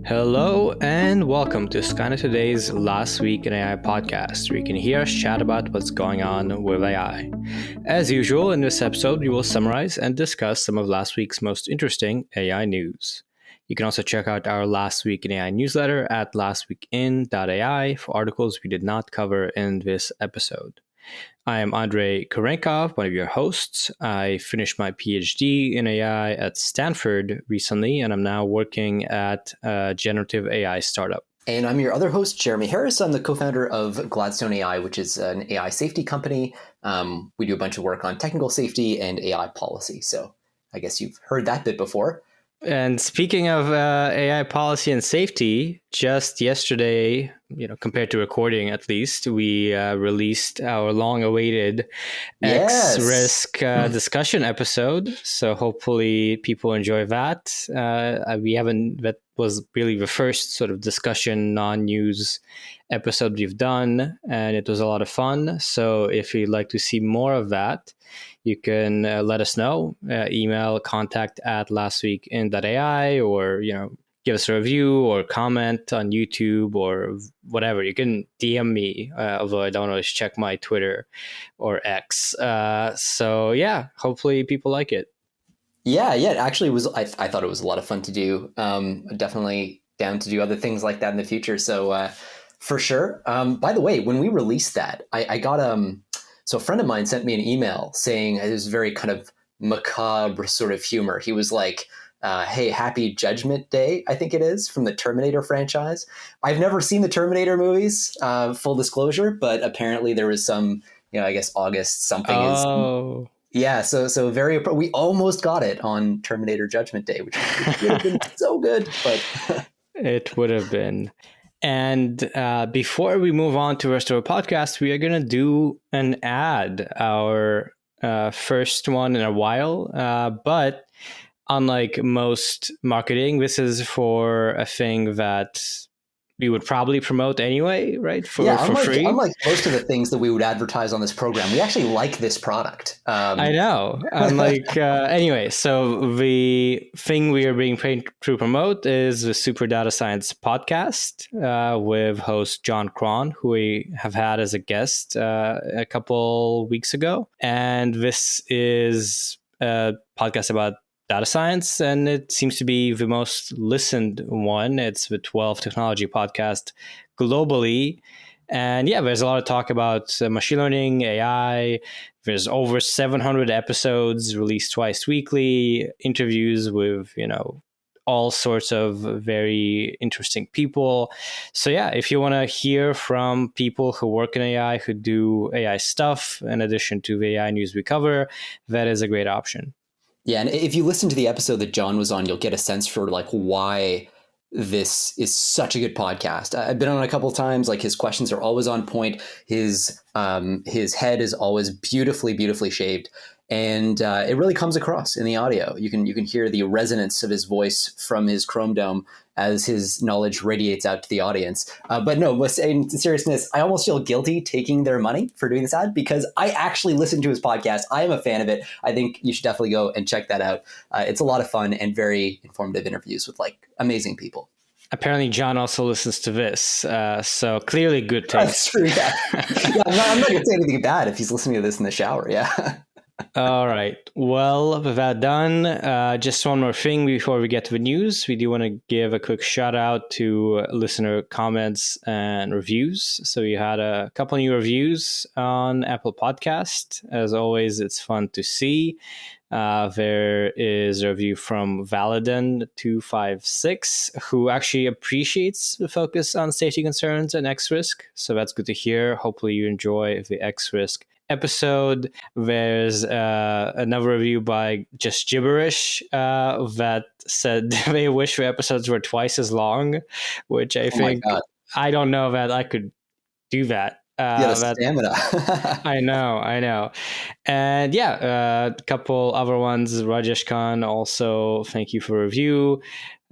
Hello and welcome to Skynet Today's Last Week in AI podcast, where you can hear us chat about what's going on with AI. As usual, in this episode, we will summarize and discuss some of last week's most interesting AI news. You can also check out our Last Week in AI newsletter at lastweekin.ai for articles we did not cover in this episode. I am Andrey Korenkov, one of your hosts. I finished my PhD in AI at Stanford recently, and I'm now working at a generative AI startup. And I'm your other host, Jeremy Harris. I'm the co-founder of Gladstone AI, which is an AI safety company. We do a bunch of work on technical safety and AI policy. So I guess you've heard that bit before. And speaking of AI policy and safety, just yesterday, compared to recording at least, we released our long-awaited X-Risk discussion episode. So hopefully people enjoy that. That was really the first sort of discussion, non-news episode we've done, and it was a lot of fun. So if you'd like to see more of that, you can let us know, email contact@lastweekin.ai, or, give us a review or comment on YouTube or whatever. You can DM me, although I don't always check my Twitter or X. So yeah, hopefully people like it. Yeah, it actually was. I thought it was a lot of fun to do. Definitely down to do other things like that in the future. So for sure. By the way, when we released that, I got so a friend of mine sent me an email saying it was very kind of macabre sort of humor. He was like, hey, happy Judgment Day, I think it is, from the Terminator franchise. I've never seen the Terminator movies, full disclosure, but apparently there was some, I guess August something is. Yeah, so we almost got it on Terminator Judgment Day, which would have been so good, but it would have been. And before we move on to the rest of our podcast, we are going to do an ad, our first one in a while. But unlike most marketing, this is for a thing that we would probably promote anyway, right? For free. Unlike most of the things that we would advertise on this program, we actually like this product. I know. Anyway, so the thing we are being paid to promote is the SuperDataScience podcast with host John Cron, who we have had as a guest a couple weeks ago. And this is a podcast about data science, and it seems to be the most listened one. It's the 12th technology podcast globally. And yeah, there's a lot of talk about machine learning, AI. There's over 700 episodes released twice weekly, interviews with, all sorts of very interesting people. So yeah, if you want to hear from people who work in AI, who do AI stuff, in addition to the AI news we cover, that is a great option. Yeah, and if you listen to the episode that John was on, you'll get a sense for why this is such a good podcast. I've been on a couple of times. His questions are always on point. His head is always beautifully shaved, and it really comes across in the audio. You can hear the resonance of his voice from his Chrome Dome as his knowledge radiates out to the audience. But no, in seriousness, I almost feel guilty taking their money for doing this ad because I actually listen to his podcast. I am a fan of it. I think you should definitely go and check that out. It's a lot of fun and very informative interviews with amazing people. Apparently, John also listens to this, so clearly good taste. That's true, yeah. I'm not going to say anything bad if he's listening to this in the shower, yeah. All right. Well, with that done, just one more thing before we get to the news. We do want to give a quick shout out to listener comments and reviews. So we had a couple new reviews on Apple Podcast. As always, it's fun to see. There is a review from Valadin256, who actually appreciates the focus on safety concerns and X-Risk. So that's good to hear. Hopefully you enjoy the X-Risk episode. There's another review by Just Gibberish that said they wish the episodes were twice as long, which I think, I don't know that I could do that. The stamina. I know. And yeah, a couple other ones. Rajesh Khan also, thank you for review.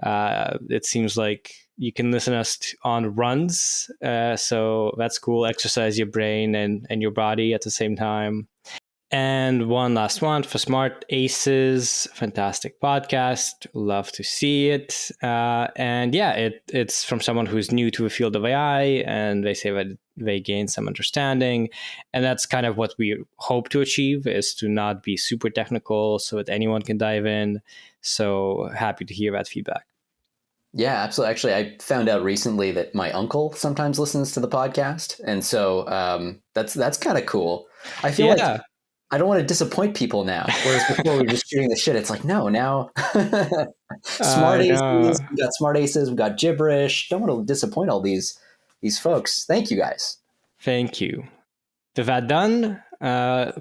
It seems like you can listen to us on runs. So that's cool. Exercise your brain and your body at the same time. And one last one for Smart Aces, fantastic podcast. Love to see it. And yeah, it's from someone who's new to the field of AI, and they say that they gain some understanding. And that's kind of what we hope to achieve, is to not be super technical so that anyone can dive in. So happy to hear that feedback. Yeah, absolutely. Actually, I found out recently that my uncle sometimes listens to the podcast, and so that's kind of cool. I feel like Yeah. I don't want to disappoint people now. Whereas before we were just shooting the shit. It's like, no, now smart I aces, know. we got smart aces, we got gibberish. Don't want to disappoint all these folks. Thank you guys. Thank you. With that done,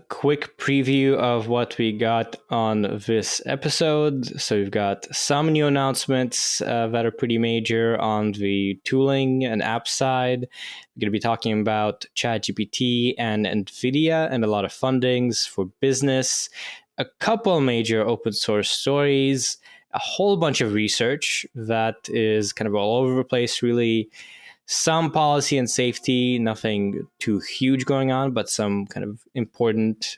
quick preview of what we got on this episode. So we've got some new announcements that are pretty major on the tooling and app side. We're going to be talking about ChatGPT and Nvidia and a lot of fundings for business, a couple major open source stories, a whole bunch of research that is kind of all over the place, really. Some policy and safety, nothing too huge going on, but some kind of important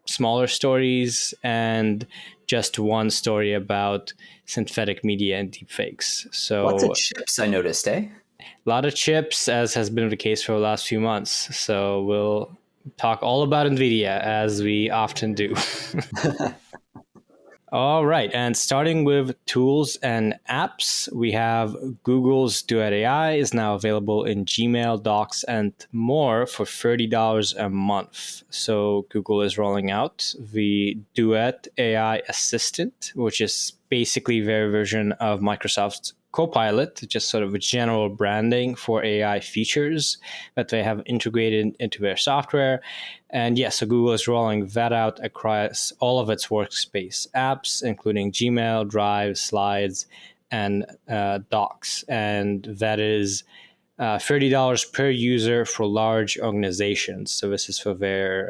smaller stories, and just one story about synthetic media and deepfakes. Lots of So chips, I noticed, eh? a lot of chips, as has been the case for the last few months. So we'll talk all about NVIDIA, as we often do. All right, and starting with tools and apps, we have Google's Duet AI is now available in Gmail, Docs, and more for $30 a month. So Google is rolling out the Duet AI assistant, which is basically their version of Microsoft's Copilot, just sort of a general branding for AI features that they have integrated into their software. And yes, so Google is rolling that out across all of its workspace apps, including Gmail, Drive, Slides, and Docs. And that is $30 per user for large organizations. So this is for their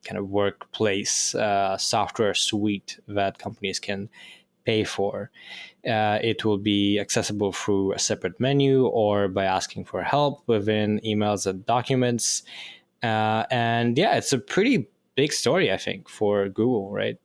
kind of workplace software suite that companies can pay for. It will be accessible through a separate menu or by asking for help within emails and documents. And yeah, it's a pretty big story, I think, for Google, right?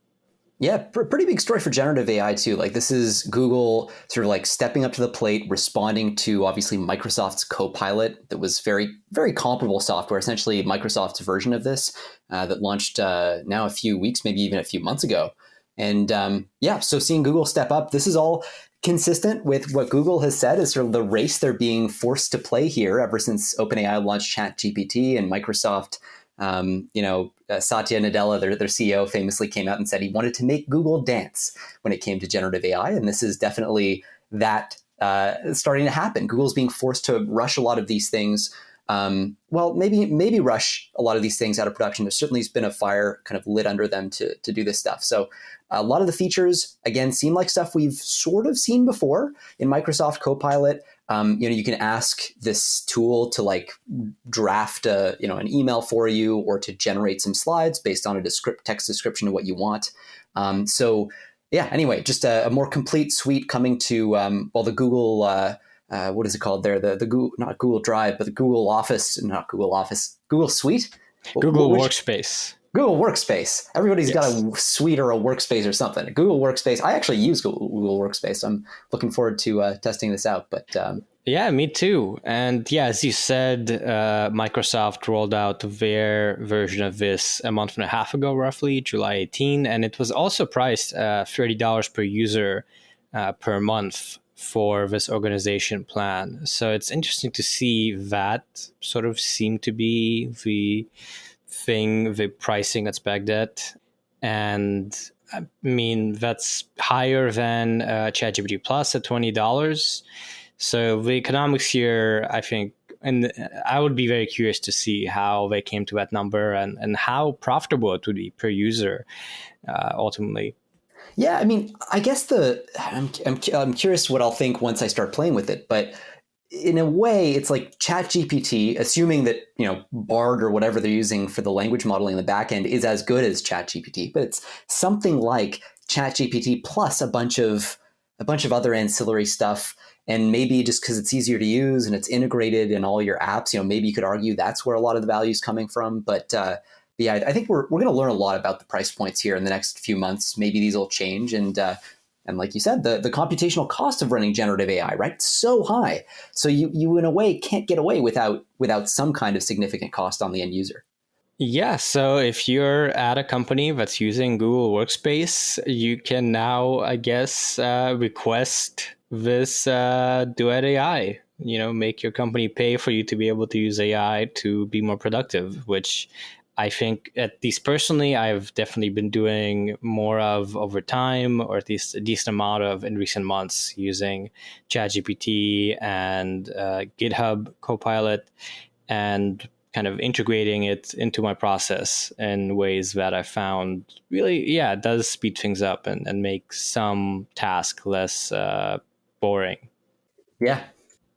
Yeah, pretty big story for generative AI too. Like this is Google sort of like stepping up to the plate, responding to obviously Microsoft's Copilot that was very comparable software, essentially Microsoft's version of this that launched now a few weeks, maybe even a few months ago. And yeah, so seeing Google step up, this is all consistent with what Google has said is sort of the race they're being forced to play here ever since OpenAI launched ChatGPT and Microsoft. Satya Nadella, their CEO, famously came out and said he wanted to make Google dance when it came to generative AI. And this is definitely that starting to happen. Google's being forced to rush a lot of these things. Maybe rush a lot of these things out of production. There certainly has been a fire kind of lit under them to do this stuff. So a lot of the features, again, seem like stuff we've sort of seen before in Microsoft Copilot. You can ask this tool to like draft an email for you or to generate some slides based on a text description of what you want. Anyway, just a more complete suite coming to the Google. What is it called there? The Google, not Google Drive, but the Google Office, not Google Office, Google Suite, Google Workspace. Google Workspace. Everybody's Yes. got a suite or a workspace or something. Google Workspace. I actually use Google Workspace. I'm looking forward to testing this out. But yeah, me too. And yeah, as you said, Microsoft rolled out their version of this a month and a half ago, roughly July 18, and it was also priced $30 per user per month for this organization plan. So it's interesting to see that sort of seem to be the pricing that's pegged at. And I mean, that's higher than ChatGPT Plus at $20. So the economics here, I think, and I would be very curious to see how they came to that number and how profitable it would be per user ultimately. yeah, I mean, I guess I'm curious what I'll think once I start playing with it. But in a way, it's like ChatGPT, assuming that Bard or whatever they're using for the language modeling in the back end is as good as ChatGPT, but it's something like ChatGPT plus a bunch of other ancillary stuff. And maybe just because it's easier to use and it's integrated in all your apps, maybe you could argue that's where a lot of the value is coming from. But yeah, I think we're going to learn a lot about the price points here in the next few months. Maybe these will change, and like you said, the computational cost of running generative AI, right? It's so high. So you in a way can't get away without some kind of significant cost on the end user. Yeah, so if you're at a company that's using Google Workspace, you can now, I guess, request this Duet AI. Make your company pay for you to be able to use AI to be more productive, which I think, at least personally, I've definitely been doing more of over time, or at least a decent amount of in recent months, using ChatGPT and GitHub Copilot, and kind of integrating it into my process in ways that I found really, yeah, it does speed things up and make some task less boring. Yeah.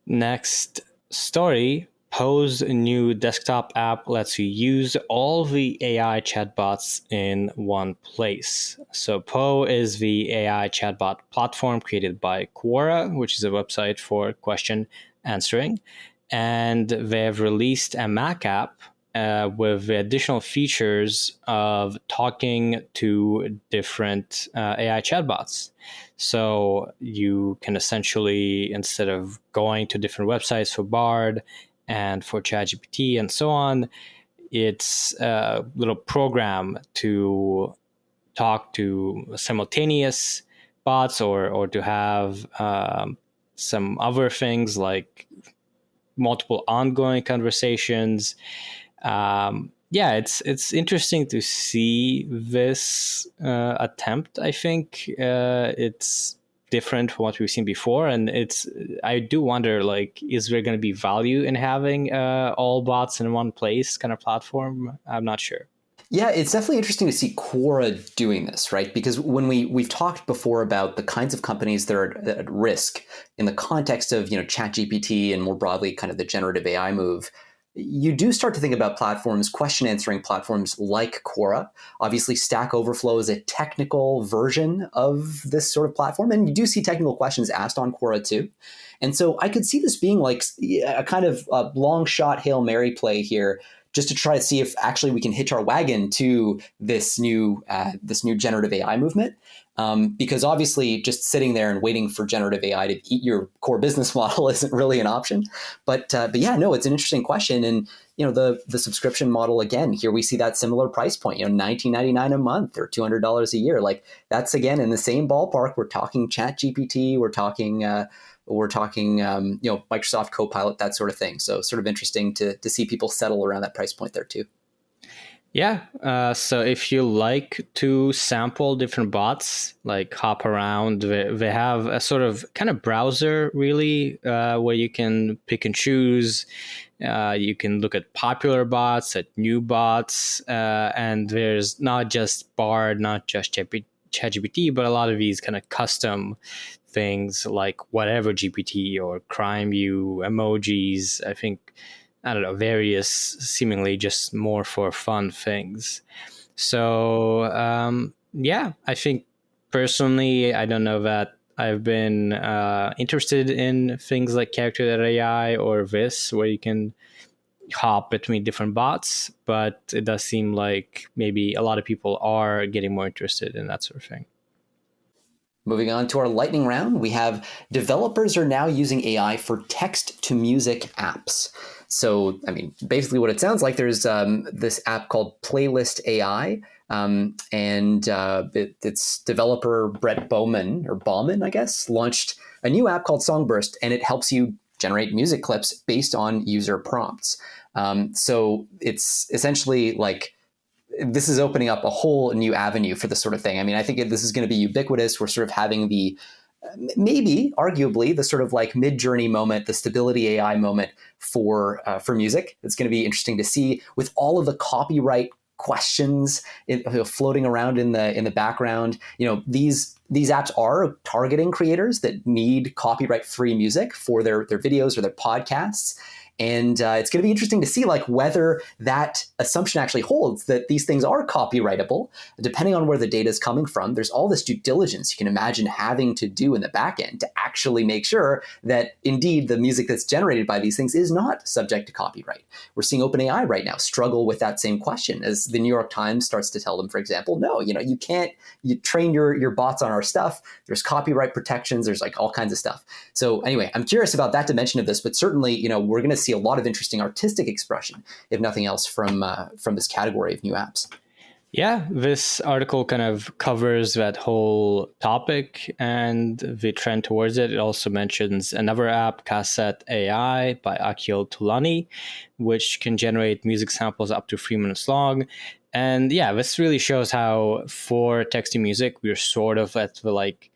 Next story. Poe's new desktop app lets you use all the AI chatbots in one place. So Poe is the AI chatbot platform created by Quora, which is a website for question answering. And they've released a Mac app with the additional features of talking to different AI chatbots. So you can essentially, instead of going to different websites for Bard and for ChatGPT and so on, it's a little program to talk to simultaneous bots, or to have some other things like multiple ongoing conversations. Yeah, it's interesting to see this attempt. I think it's different from what we've seen before, and I do wonder, like, is there going to be value in having all bots in one place kind of platform? I'm not sure. Yeah, it's definitely interesting to see Quora doing this, right? Because when we've talked before about the kinds of companies that are at risk in the context of, ChatGPT and more broadly kind of the generative AI move, you do start to think about platforms, question answering platforms like Quora. Obviously, Stack Overflow is a technical version of this sort of platform, and you do see technical questions asked on Quora too. And so I could see this being like a kind of a long shot Hail Mary play here, just to try to see if actually we can hitch our wagon to this new generative AI movement. Because obviously, just sitting there and waiting for generative AI to eat your core business model isn't really an option. But yeah, no, it's an interesting question. And the subscription model, again, here we see that similar price point, $19.99 a month or $200 a year. Like, that's again in the same ballpark. We're talking ChatGPT. We're talking Microsoft Copilot, that sort of thing. So sort of interesting to see people settle around that price point there too. Yeah. So if you like to sample different bots, like hop around, they have a sort of kind of browser, really, where you can pick and choose. You can look at popular bots, at new bots, and there's not just Bard, not just ChatGPT, but a lot of these kind of custom things like whatever GPT or Crime View emojis. I think, I don't know, various seemingly just more for fun things. So yeah, I think personally, I don't know that I've been interested in things like Character.ai or this, where you can hop between different bots, but it does seem like maybe a lot of people are getting more interested in that sort of thing. Moving on to our lightning round, we have developers are now using AI for text to music apps. So, I mean, basically what it sounds like, there's this app called Playlist AI, and its developer Brett Bauman, I guess, launched a new app called Songburst, and it helps you generate music clips based on user prompts. So it's essentially like, this is opening up a whole new avenue for this sort of thing. I mean, I think this is going to be ubiquitous. We're sort of having the, maybe arguably, the sort of like Mid-Journey moment, the Stability AI moment for music. It's going to be interesting to see, with all of the copyright questions floating around in the background. These apps are targeting creators that need copyright-free music for their videos or their podcasts. And it's going to be interesting to see like whether that assumption actually holds, that these things are copyrightable, depending on where the data is coming from. There's all this due diligence you can imagine having to do in the back end to actually make sure that indeed the music that's generated by these things is not subject to copyright. We're seeing OpenAI right now struggle with that same question, as the New York Times starts to tell them, for example, no, you can't, you train your bots on our stuff. There's copyright protections. There's like all kinds of stuff. So anyway, I'm curious about that dimension of this, but certainly, we're going to see a lot of interesting artistic expression, if nothing else, from this category of new apps. Yeah, this article kind of covers that whole topic and the trend towards it. It also mentions another app, Cassette AI by Akhil Tulani, which can generate music samples up to 3 minutes long. And yeah, this really shows how for text to music, we're sort of at the like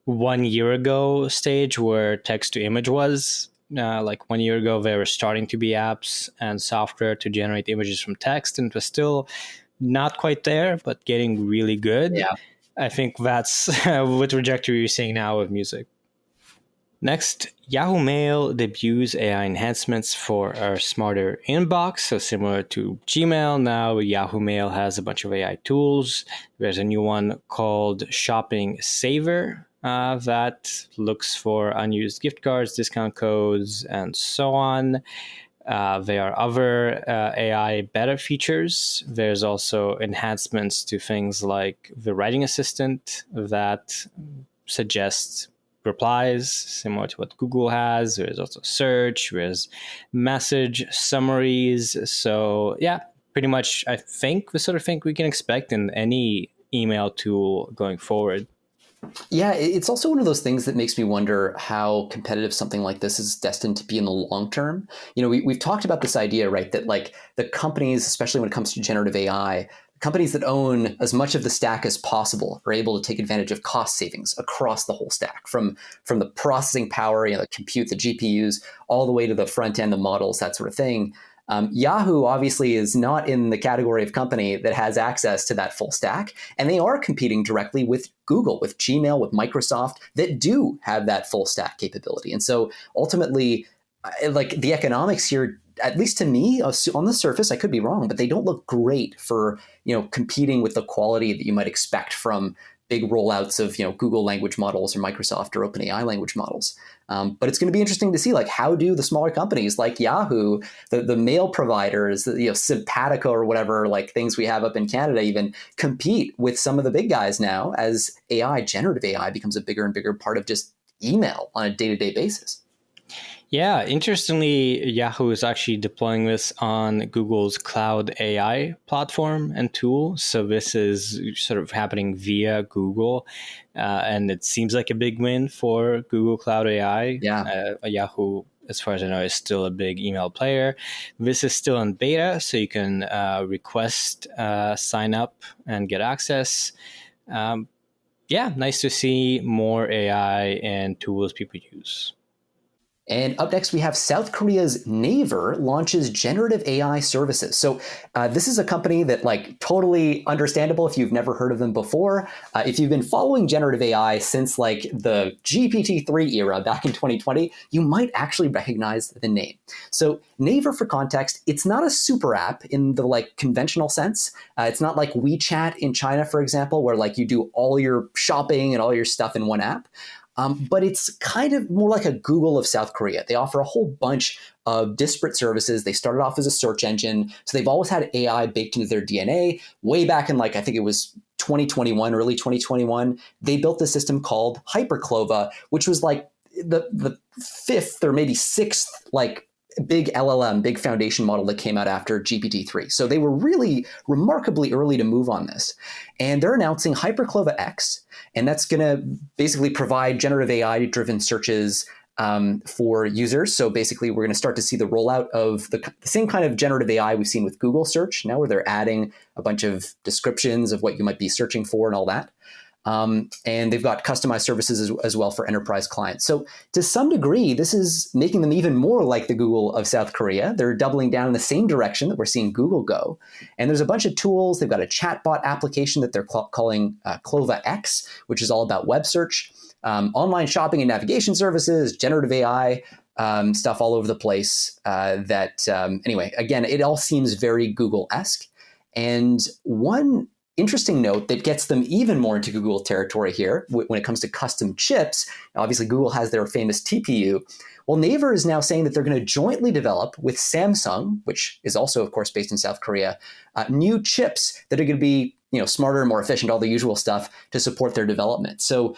1 year ago stage where text to image was. Like 1 year ago, there were starting to be apps and software to generate images from text, and it was still not quite there, but getting really good. Yeah. I think that's what trajectory you're seeing now with music. Next, Yahoo Mail debuts AI enhancements for our smarter inbox. So similar to Gmail, now Yahoo Mail has a bunch of AI tools. There's a new one called Shopping Saver that looks for unused gift cards, discount codes, and so on. There are other AI beta features. There's also enhancements to things like the writing assistant that suggests replies similar to what Google has. There's also search, there's message summaries. So yeah, pretty much I think the sort of thing we can expect in any email tool going forward. Yeah, it's also one of those things that makes me wonder how competitive something like this is destined to be in the long term. We've talked about this idea, right, that like the companies, especially when it comes to generative AI, companies that own as much of the stack as possible are able to take advantage of cost savings across the whole stack, from the processing power, the compute, the GPUs, all the way to the front end, the models, that sort of thing. Yahoo obviously is not in the category of company that has access to that full stack, and they are competing directly with Google, with Gmail, with Microsoft that do have that full stack capability. And so ultimately, like the economics here, at least to me, on the surface, I could be wrong, but they don't look great for competing with the quality that you might expect from big rollouts of Google language models or Microsoft or OpenAI language models. But it's going to be interesting to see like how do the smaller companies like Yahoo, the mail providers, Simpatico or whatever like things we have up in Canada even compete with some of the big guys now as generative AI becomes a bigger and bigger part of just email on a day-to-day basis. Yeah, interestingly, Yahoo is actually deploying this on Google's Cloud AI platform and tool. So this is sort of happening via Google, and it seems like a big win for Google Cloud AI. Yeah. Yahoo, as far as I know, is still a big email player. This is still in beta, so you can request sign up and get access. Yeah, nice to see more AI and tools people use. And up next, we have South Korea's Naver launches generative AI services. So this is a company that like totally understandable if you've never heard of them before. If you've been following generative AI since like the GPT-3 era back in 2020, you might actually recognize the name. So Naver, for context, it's not a super app in the like conventional sense. It's not like WeChat in China, for example, where like you do all your shopping and all your stuff in one app. But it's kind of more like a Google of South Korea. They offer a whole bunch of disparate services. They started off as a search engine. So they've always had AI baked into their DNA. Way back in like, I think it was 2021, early 2021, they built a system called Hyperclova, which was like the fifth or maybe sixth like big LLM, big foundation model that came out after GPT-3. So they were really remarkably early to move on this. And they're announcing Hyperclova X, and that's going to basically provide generative AI-driven searches for users. So basically, we're going to start to see the rollout of the same kind of generative AI we've seen with Google search, now where they're adding a bunch of descriptions of what you might be searching for and all that. And they've got customized services as well for enterprise clients. So to some degree, this is making them even more like the Google of South Korea. They're doubling down in the same direction that we're seeing Google go. And there's a bunch of tools. They've got a chatbot application that they're calling Clova X, which is all about web search, online shopping and navigation services, generative AI, stuff all over the place anyway, again, it all seems very Google-esque. And one interesting note that gets them even more into Google territory here when it comes to custom chips. Obviously, Google has their famous TPU. Well, Naver is now saying that they're going to jointly develop with Samsung, which is also, of course, based in South Korea, new chips that are going to be smarter and more efficient, all the usual stuff to support their development. So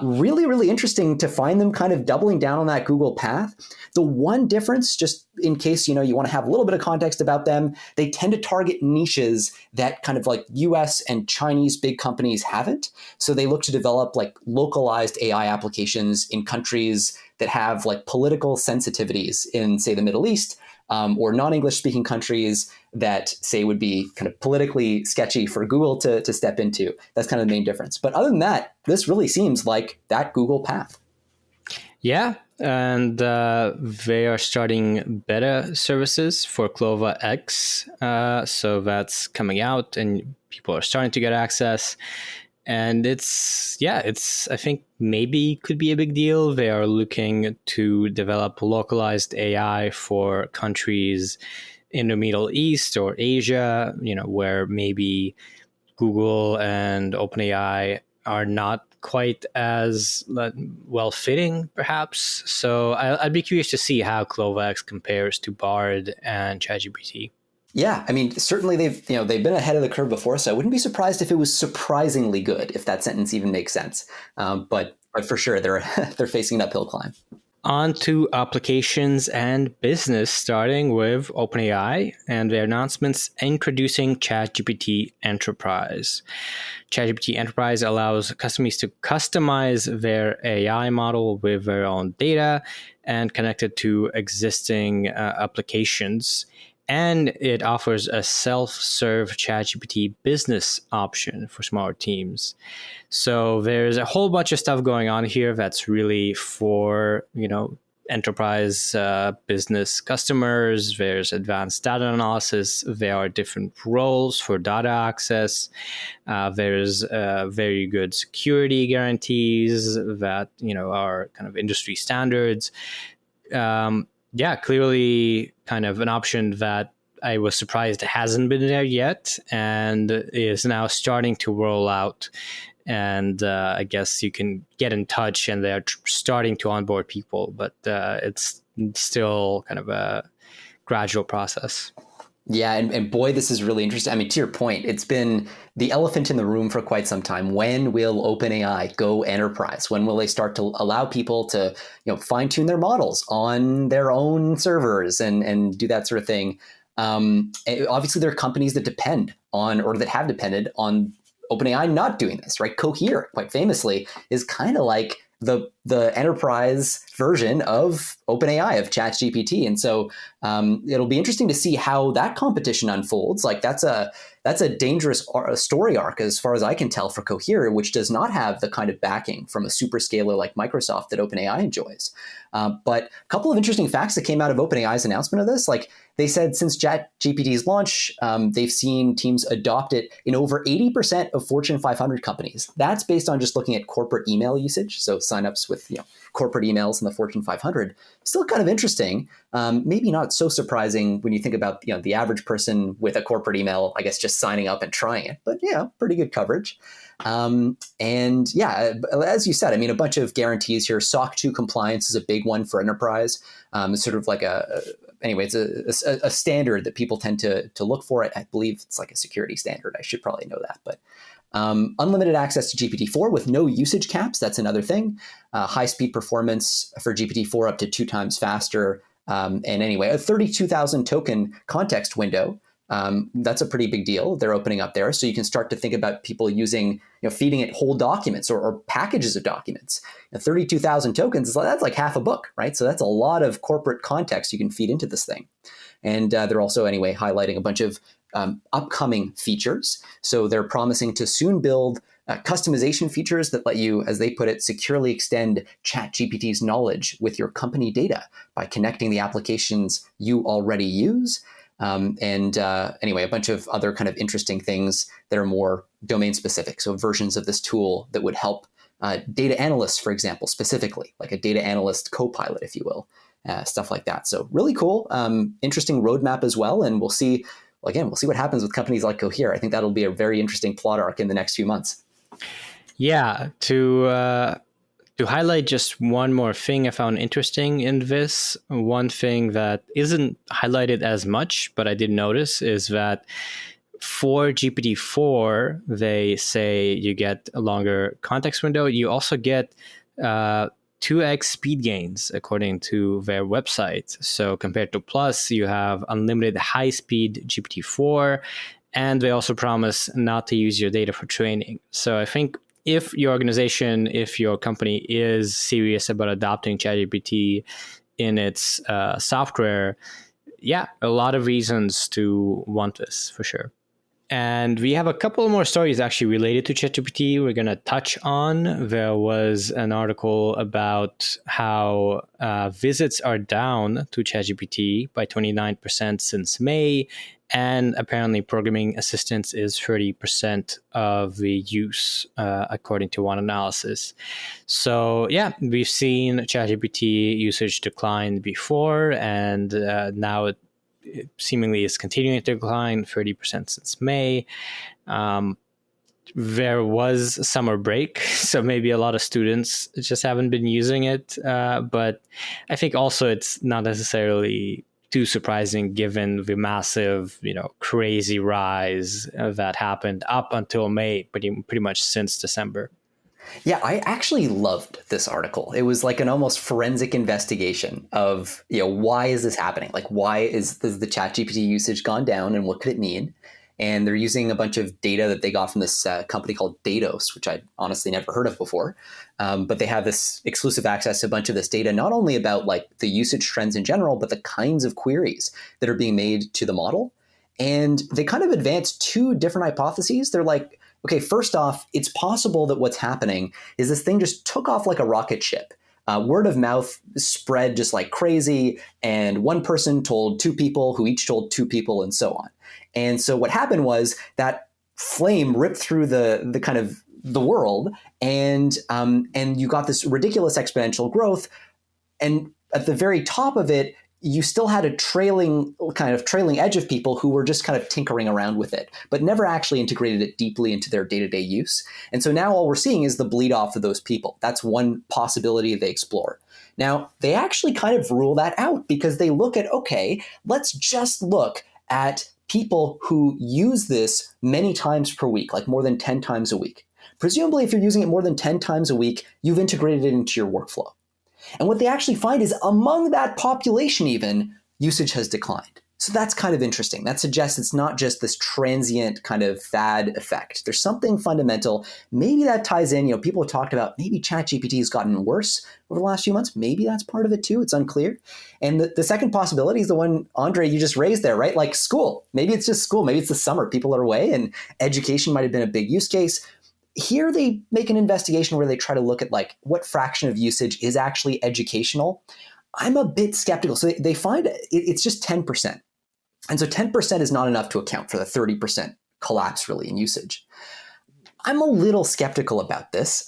really, really interesting to find them kind of doubling down on that Google path. The one difference, just in case you want to have a little bit of context about them, they tend to target niches that kind of like US and Chinese big companies haven't. So they look to develop like localized AI applications in countries that have like political sensitivities in, say, the Middle East, or non-English speaking countries that, say, would be kind of politically sketchy for Google to step into. That's kind of the main difference. But other than that, this really seems like that Google path. Yeah, and they are starting beta services for Clova X. So that's coming out and people are starting to get access. And it's I think maybe could be a big deal. They are looking to develop localized AI for countries in the Middle East or Asia, where maybe Google and OpenAI are not quite as well fitting, perhaps. So I'd be curious to see how Clova X compares to Bard and ChatGPT. Yeah, I mean, certainly they've been ahead of the curve before, so I wouldn't be surprised if it was surprisingly good, if that sentence even makes sense. But for sure, they're facing an uphill climb. On to applications and business, starting with OpenAI and their announcements introducing ChatGPT Enterprise. ChatGPT Enterprise allows customers to customize their AI model with their own data and connect it to existing applications. And it offers a self-serve ChatGPT business option for smaller teams. So there's a whole bunch of stuff going on here that's really for, enterprise business customers. There's advanced data analysis. There are different roles for data access. There's very good security guarantees that, are kind of industry standards. Clearly kind of an option that I was surprised hasn't been there yet and is now starting to roll out. And I guess you can get in touch and they're starting to onboard people, but it's still kind of a gradual process. Yeah, and boy, this is really interesting. I mean, to your point, it's been the elephant in the room for quite some time. When will OpenAI go enterprise? When will they start to allow people to, fine tune their models on their own servers and do that sort of thing? Obviously, there are companies that depend on, or that have depended on, OpenAI not doing this, right? Coherent, quite famously, is kind of like the enterprise version of OpenAI, of ChatGPT. And so it'll be interesting to see how that competition unfolds. Like that's a dangerous story arc, as far as I can tell, for Coherent, which does not have the kind of backing from a superscaler like Microsoft that OpenAI enjoys. But a couple of interesting facts that came out of OpenAI's announcement of this, like they said since ChatGPT's launch, they've seen teams adopt it in over 80% of Fortune 500 companies. That's based on just looking at corporate email usage. So signups with corporate emails in the Fortune 500. Still kind of interesting. Maybe not so surprising when you think about the average person with a corporate email, I guess, just signing up and trying it. But pretty good coverage. And yeah, as you said, I mean, a bunch of guarantees here. SOC 2 compliance is a big one for enterprise. It's sort of like it's a standard that people tend to look for. I believe it's like a security standard. I should probably know that, but unlimited access to GPT-4 with no usage caps. That's another thing. High-speed performance for GPT-4 up to 2 times faster. And anyway, a 32,000 token context window. That's a pretty big deal. They're opening up there. So you can start to think about people using, feeding it whole documents or packages of documents. 32,000 tokens, that's like half a book, right? So that's a lot of corporate context you can feed into this thing. And they're also, highlighting a bunch of upcoming features. So they're promising to soon build customization features that let you, as they put it, securely extend ChatGPT's knowledge with your company data by connecting the applications you already use. A bunch of other kind of interesting things that are more domain specific. So versions of this tool that would help data analysts, for example, specifically, like a data analyst co-pilot, if you will. stuff like that. So really cool, interesting roadmap as well. And we'll see what happens with companies like Cohere. I think that'll be a very interesting plot arc in the next few months. Yeah, to highlight just one more thing I found interesting in this, one thing that isn't highlighted as much, but I did notice, is that for GPT-4, they say you get a longer context window. You also get 2x speed gains, according to their website. So compared to Plus, you have unlimited high-speed GPT-4, and they also promise not to use your data for training. So I think if your organization, if your company is serious about adopting ChatGPT in its software, yeah, a lot of reasons to want this for sure. And we have a couple more stories actually related to ChatGPT we're going to touch on. There was an article about how visits are down to ChatGPT by 29% since May. And apparently programming assistance is 30% of the use, according to one analysis. So yeah, we've seen ChatGPT usage decline before, and now it seemingly is continuing to decline, 30% since May. There was summer break, so maybe a lot of students just haven't been using it. But I think also it's not necessarily too surprising given the massive, crazy rise that happened up until May, pretty much since December. Yeah, I actually loved this article. It was like an almost forensic investigation of, why is this happening? Like, why has the ChatGPT usage gone down, and what could it mean? And they're using a bunch of data that they got from this company called Datos, which I'd honestly never heard of before. But they have this exclusive access to a bunch of this data, not only about like the usage trends in general, but the kinds of queries that are being made to the model. And they kind of advanced two different hypotheses. They're like, okay, first off, it's possible that what's happening is this thing just took off like a rocket ship. Word of mouth spread just like crazy, and one person told two people who each told two people, and so on. And so what happened was that flame ripped through the kind of the world, and you got this ridiculous exponential growth. And at the very top of it, you still had a trailing edge of people who were just kind of tinkering around with it, but never actually integrated it deeply into their day-to-day use. And so now all we're seeing is the bleed off of those people. That's one possibility they explore. Now, they actually kind of rule that out because they look at, okay, let's just look at people who use this many times per week, like more than 10 times a week. Presumably, if you're using it more than 10 times a week, you've integrated it into your workflow. And what they actually find is among that population even, usage has declined. So that's kind of interesting. That suggests it's not just this transient kind of fad effect. There's something fundamental. Maybe that ties in, people have talked about maybe ChatGPT has gotten worse over the last few months. Maybe that's part of it too. It's unclear. And the second possibility is the one, Andrey, you just raised there, right? Like school. Maybe it's just school. Maybe it's the summer. People are away and education might have been a big use case. Here they make an investigation where they try to look at like what fraction of usage is actually educational. I'm a bit skeptical. So they find it's just 10%. And so 10% is not enough to account for the 30% collapse really in usage. I'm a little skeptical about this.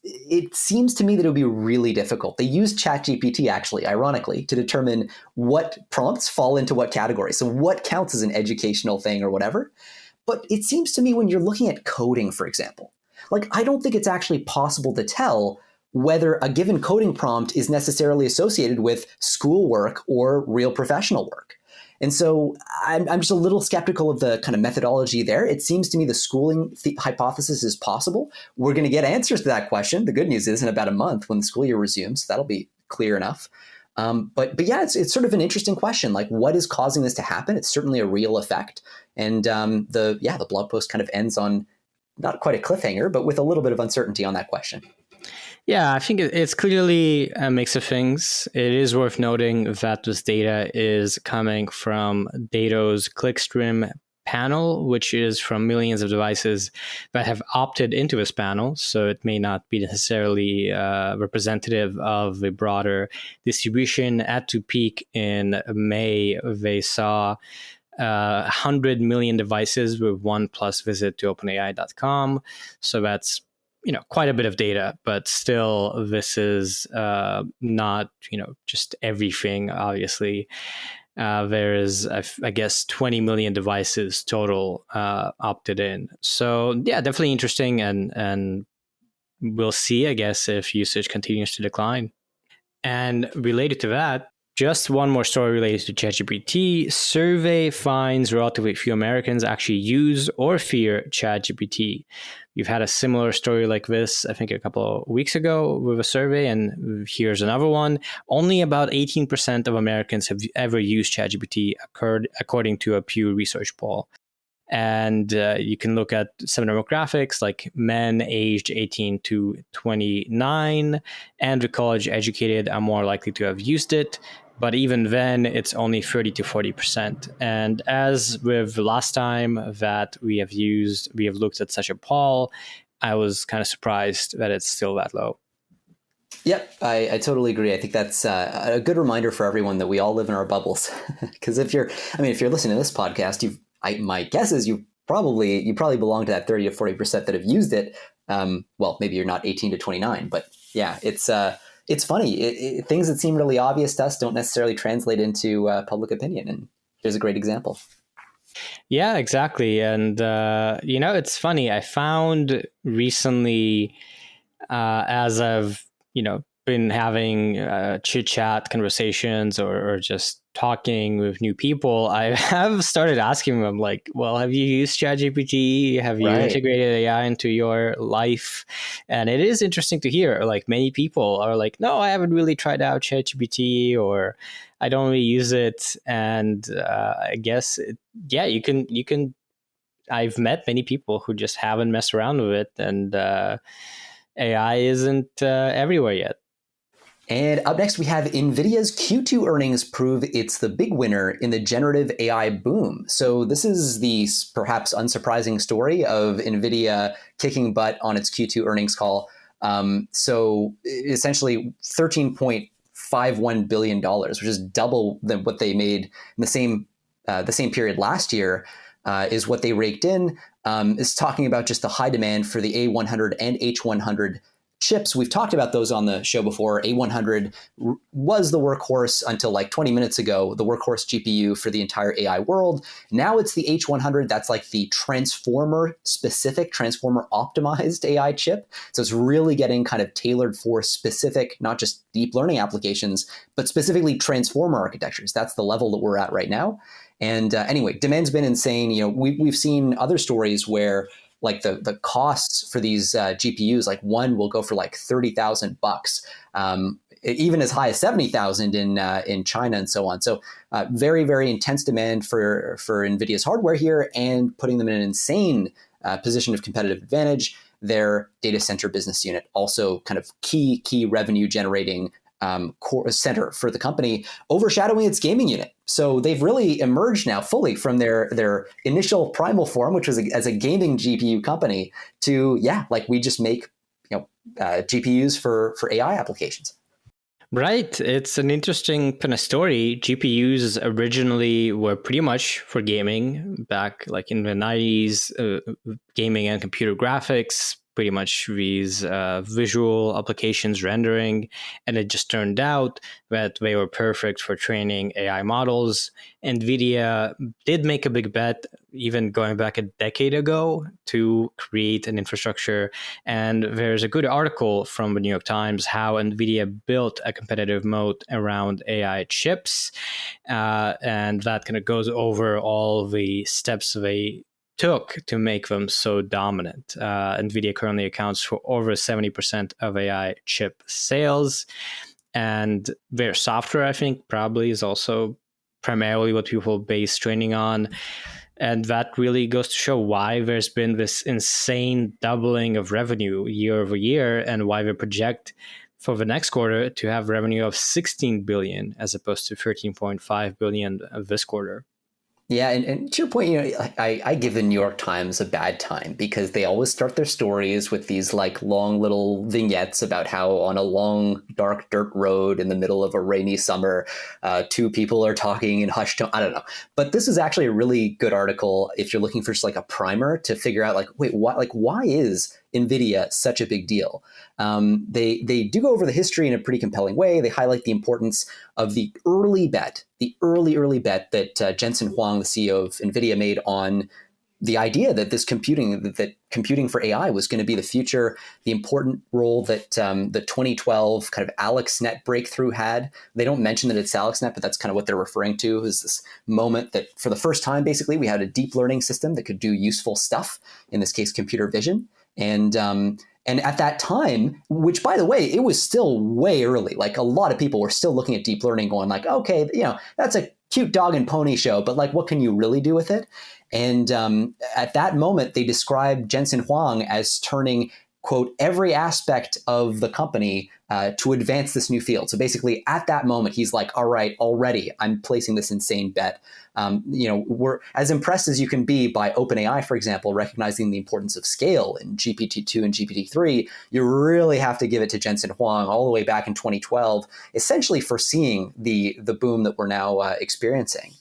It seems to me that it would be really difficult. They use ChatGPT actually, ironically, to determine what prompts fall into what category. So what counts as an educational thing or whatever. But it seems to me when you're looking at coding, for example, like I don't think it's actually possible to tell whether a given coding prompt is necessarily associated with schoolwork or real professional work. And so I'm just a little skeptical of the kind of methodology there. It seems to me the schooling hypothesis is possible. We're going to get answers to that question. The good news is in about a month when the school year resumes, that'll be clear enough. But yeah, it's sort of an interesting question. Like, what is causing this to happen? It's certainly a real effect. And the blog post kind of ends on not quite a cliffhanger, but with a little bit of uncertainty on that question. Yeah, I think it's clearly a mix of things. It is worth noting that this data is coming from Dato's clickstream panel, which is from millions of devices that have opted into this panel. So it may not be necessarily representative of the broader distribution. At to peak in May, they saw 100 million devices with 1+ visit to OpenAI.com. So that's quite a bit of data, but still this is not, just everything, obviously. There is, I guess, 20 million devices total opted in. So yeah, definitely interesting, and we'll see, I guess, if usage continues to decline. And related to that, just one more story related to ChatGPT. Survey finds relatively few Americans actually use or fear ChatGPT. We've had a similar story like this, I think, a couple of weeks ago with a survey, and here's another one. Only about 18% of Americans have ever used ChatGPT, according to a Pew Research poll. And you can look at some demographics like men aged 18 to 29 and the college educated are more likely to have used it. But even then, it's only 30 to 40%. And as with the last time that we have looked at such a poll, I was kind of surprised that it's still that low. Yep, I totally agree. I think that's a good reminder for everyone that we all live in our bubbles. Because if you're listening to this podcast, my guess is you probably belong to that 30 to 40% that have used it. Well, maybe you're not 18 to 29, but yeah, it's funny. Things that seem really obvious to us don't necessarily translate into public opinion. And here's a great example. Yeah, exactly. And, it's funny. I found recently, as I've, been having chit chat conversations or just talking with new people, I have started asking them like, well, have you used ChatGPT? Have you integrated AI into your life? And it is interesting to hear, like, many people are like, no, I haven't really tried out ChatGPT, or I don't really use it. And I guess, you can, I've met many people who just haven't messed around with it, and AI isn't everywhere yet. And up next, we have NVIDIA's Q2 earnings prove it's the big winner in the generative AI boom. So this is the perhaps unsurprising story of NVIDIA kicking butt on its Q2 earnings call. So essentially $13.51 billion, which is double than what they made in the same period last year, is what they raked in. Is talking about just the high demand for the A100 and H100 chips. We've talked about those on the show before. A100 was the workhorse until like 20 minutes ago, the workhorse GPU for the entire AI world. Now it's the H100 that's like the transformer optimized AI chip. So it's really getting kind of tailored for specific, not just deep learning applications, but specifically transformer architectures. That's the level that we're at right now. And anyway, demand's been insane. We've seen other stories where like the costs for these GPUs, like one will go for like $30,000, even as high as 70,000 in China and so on. So very, very intense demand for NVIDIA's hardware here, and putting them in an insane position of competitive advantage. Their data center business unit also kind of key revenue generating core center for the company, overshadowing its gaming unit. So they've really emerged now fully from their initial primal form, which was as a gaming GPU company, to we just make GPUs for AI applications. Right. It's an interesting kind of story. GPUs originally were pretty much for gaming back like in the 90s, gaming and computer graphics, pretty much these visual applications rendering. And it just turned out that they were perfect for training AI models. NVIDIA did make a big bet, even going back a decade ago, to create an infrastructure. And there's a good article from the New York Times how NVIDIA built a competitive moat around AI chips. And that kind of goes over all the steps they took to make them so dominant. NVIDIA currently accounts for over 70% of AI chip sales. And their software, I think, probably is also primarily what people base training on. And that really goes to show why there's been this insane doubling of revenue year over year, and why they project for the next quarter to have revenue of 16 billion as opposed to 13.5 billion this quarter. Yeah, and to your point, I give the New York Times a bad time because they always start their stories with these like long little vignettes about how on a long, dark dirt road in the middle of a rainy summer, two people are talking in hushed tone. I don't know. But this is actually a really good article if you're looking for just like a primer to figure out like, wait, why is Nvidia such a big deal? They do go over the history in a pretty compelling way. They highlight the importance of the early bet that Jensen Huang, the CEO of Nvidia, made on the idea that that computing for AI was going to be the future, the important role that the 2012 kind of AlexNet breakthrough had. They don't mention that it's AlexNet, but that's kind of what they're referring to, is this moment that for the first time, basically, we had a deep learning system that could do useful stuff, in this case, computer vision. And at that time, which, by the way, it was still way early. Like, a lot of people were still looking at deep learning going like, okay, that's a cute dog and pony show, but like, what can you really do with it? And at that moment, they described Jensen Huang as turning, quote, every aspect of the company to advance this new field. So basically, at that moment, he's like, all right, already, I'm placing this insane bet. We're as impressed as you can be by OpenAI, for example, recognizing the importance of scale in GPT-2 and GPT-3. You really have to give it to Jensen Huang all the way back in 2012, essentially foreseeing the boom that we're now experiencing.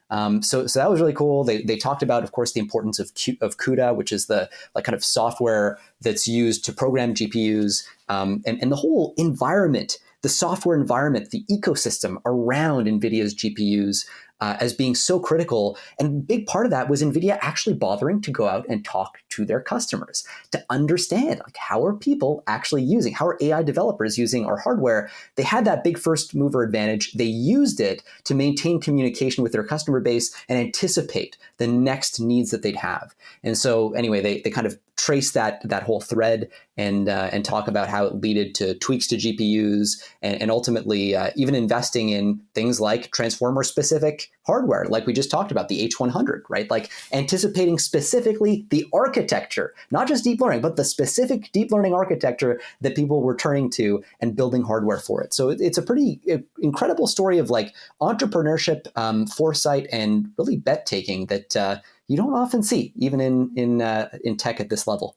So that was really cool. They talked about, of course, the importance of CUDA, which is the kind of software that's used to program GPUs, and the whole environment, the software environment, the ecosystem around NVIDIA's GPUs as being so critical. And a big part of that was NVIDIA actually bothering to go out and talk to their customers to understand, like, how are people actually using, how are AI developers using our hardware? They had that big first mover advantage. They used it to maintain communication with their customer base and anticipate the next needs that they'd have. And so anyway, they kind of trace that whole thread and talk about how it led to tweaks to GPUs and ultimately even investing in things like transformer-specific hardware, like we just talked about, the H100, right? Like anticipating specifically the architecture, not just deep learning, but the specific deep learning architecture that people were turning to and building hardware for it. So it's a pretty incredible story of like entrepreneurship, foresight, and really bet taking that you don't often see, even in tech at this level.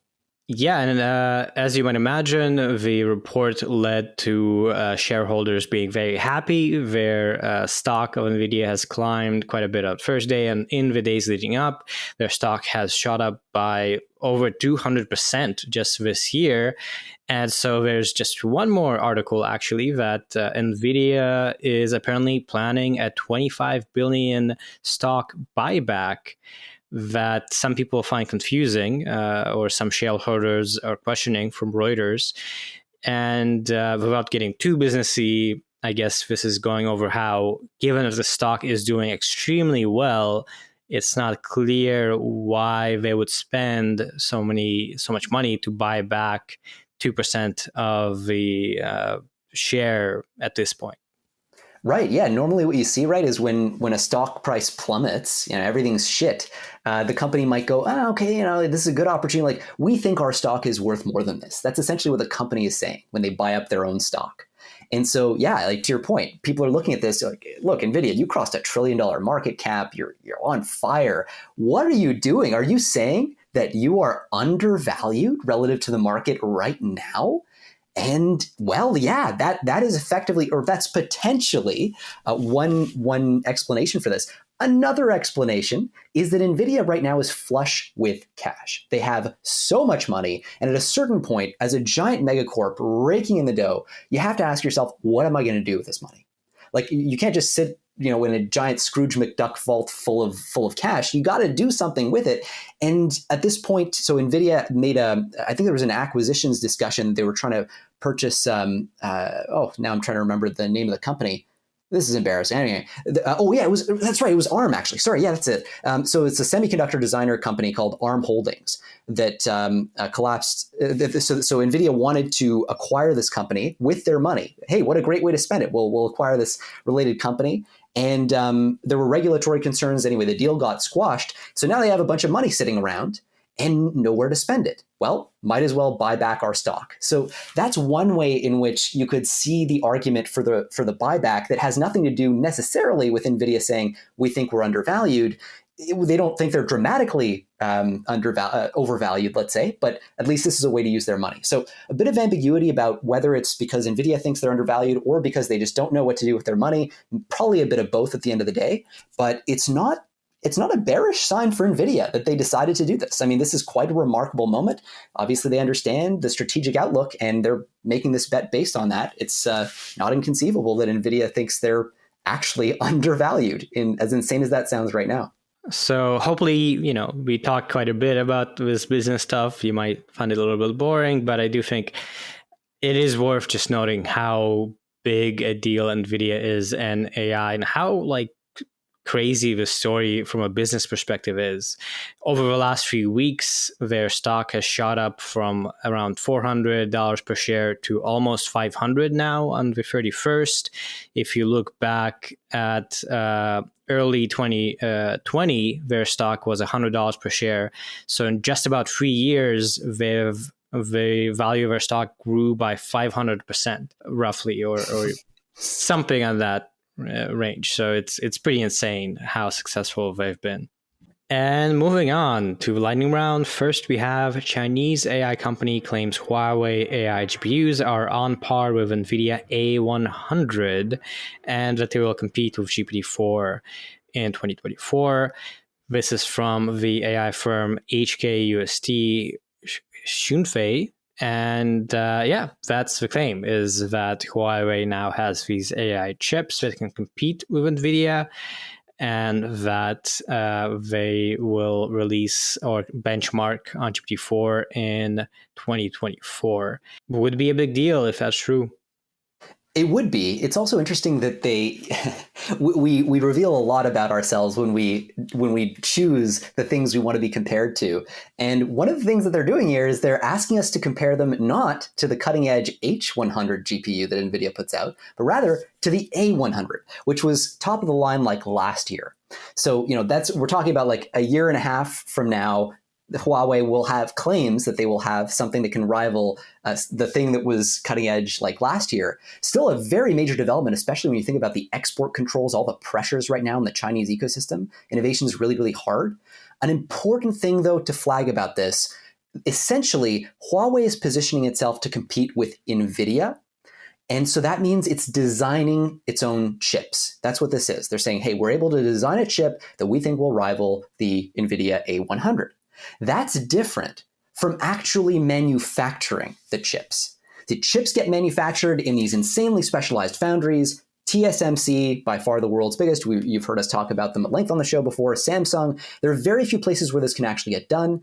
Yeah, and as you might imagine, the report led to shareholders being very happy. Their stock of NVIDIA has climbed quite a bit on Thursday, and in the days leading up, their stock has shot up by over 200% just this year. And so there's just one more article, actually, that NVIDIA is apparently planning a 25 billion stock buyback that some people find confusing, or some shareholders are questioning, from Reuters. And without getting too businessy, I guess this is going over how, given that the stock is doing extremely well, it's not clear why they would spend so much money to buy back 2% of the share at this point. Right. Yeah. Normally what you see, right, is when a stock price plummets, everything's shit. The company might go, okay, this is a good opportunity. Like, we think our stock is worth more than this. That's essentially what the company is saying when they buy up their own stock. And so, yeah, like, to your point, people are looking at this like, look, NVIDIA, you crossed $1 trillion market cap. You're on fire. What are you doing? Are you saying that you are undervalued relative to the market right now? And well, yeah, that is effectively, or that's potentially one explanation for this. Another explanation is that NVIDIA right now is flush with cash. They have so much money, and at a certain point, as a giant megacorp raking in the dough, you have to ask yourself, what am I going to do with this money? Like, you can't just sit, in a giant Scrooge McDuck vault full of cash. You got to do something with it. And at this point, so NVIDIA made I think there was an acquisitions discussion. They were trying to purchase, now I'm trying to remember the name of the company. This is embarrassing. Anyway, that's right. It was ARM, actually. Sorry. Yeah, that's it. So it's a semiconductor designer company called ARM Holdings that collapsed. So NVIDIA wanted to acquire this company with their money. Hey, what a great way to spend it. We'll acquire this related company. And there were regulatory concerns. Anyway, the deal got squashed. So now they have a bunch of money sitting around and nowhere to spend it. Well, might as well buy back our stock. So that's one way in which you could see the argument for the buyback that has nothing to do necessarily with NVIDIA saying we think we're undervalued. They don't think they're dramatically overvalued, let's say, but at least this is a way to use their money. So a bit of ambiguity about whether it's because NVIDIA thinks they're undervalued or because they just don't know what to do with their money. Probably a bit of both at the end of the day, but it's not it's not a bearish sign for NVIDIA that they decided to do this. I mean, this is quite a remarkable moment. Obviously, they understand the strategic outlook, and they're making this bet based on that. It's not inconceivable that NVIDIA thinks they're actually undervalued, as insane as that sounds right now. So hopefully, we talked quite a bit about this business stuff. You might find it a little bit boring, but I do think it is worth just noting how big a deal NVIDIA is and AI, and how crazy the story from a business perspective is. Over the last few weeks, their stock has shot up from around $400 per share to almost $500 now on the 31st. If you look back at early 2020, their stock was $100 per share. So in just about 3 years, the value of their stock grew by 500% roughly, or something on that range. So it's pretty insane how successful they've been. And moving on to lightning round. First, we have Chinese AI company claims Huawei AI GPUs are on par with NVIDIA A100 and that they will compete with GPT-4 in 2024. This is from the AI firm HKUST Shunfei. And that's the claim, is that Huawei now has these AI chips that can compete with NVIDIA, and that they will release or benchmark on GPT-4 in 2024. Would be a big deal if that's true. It would be. It's also interesting that we reveal a lot about ourselves when we choose the things we want to be compared to. And one of the things that they're doing here is they're asking us to compare them not to the cutting edge H100 GPU that NVIDIA puts out, but rather to the A100, which was top of the line last year. So, we're talking about a year and a half from now. Huawei will have claims that they will have something that can rival the thing that was cutting edge last year. Still a very major development, especially when you think about the export controls, all the pressures right now in the Chinese ecosystem. Innovation is really, really hard. An important thing, though, to flag about this, essentially, Huawei is positioning itself to compete with NVIDIA. And so that means it's designing its own chips. That's what this is. They're saying, hey, we're able to design a chip that we think will rival the NVIDIA A100. That's different from actually manufacturing the chips. The chips get manufactured in these insanely specialized foundries. TSMC, by far the world's biggest. You've heard us talk about them at length on the show before. Samsung. There are very few places where this can actually get done.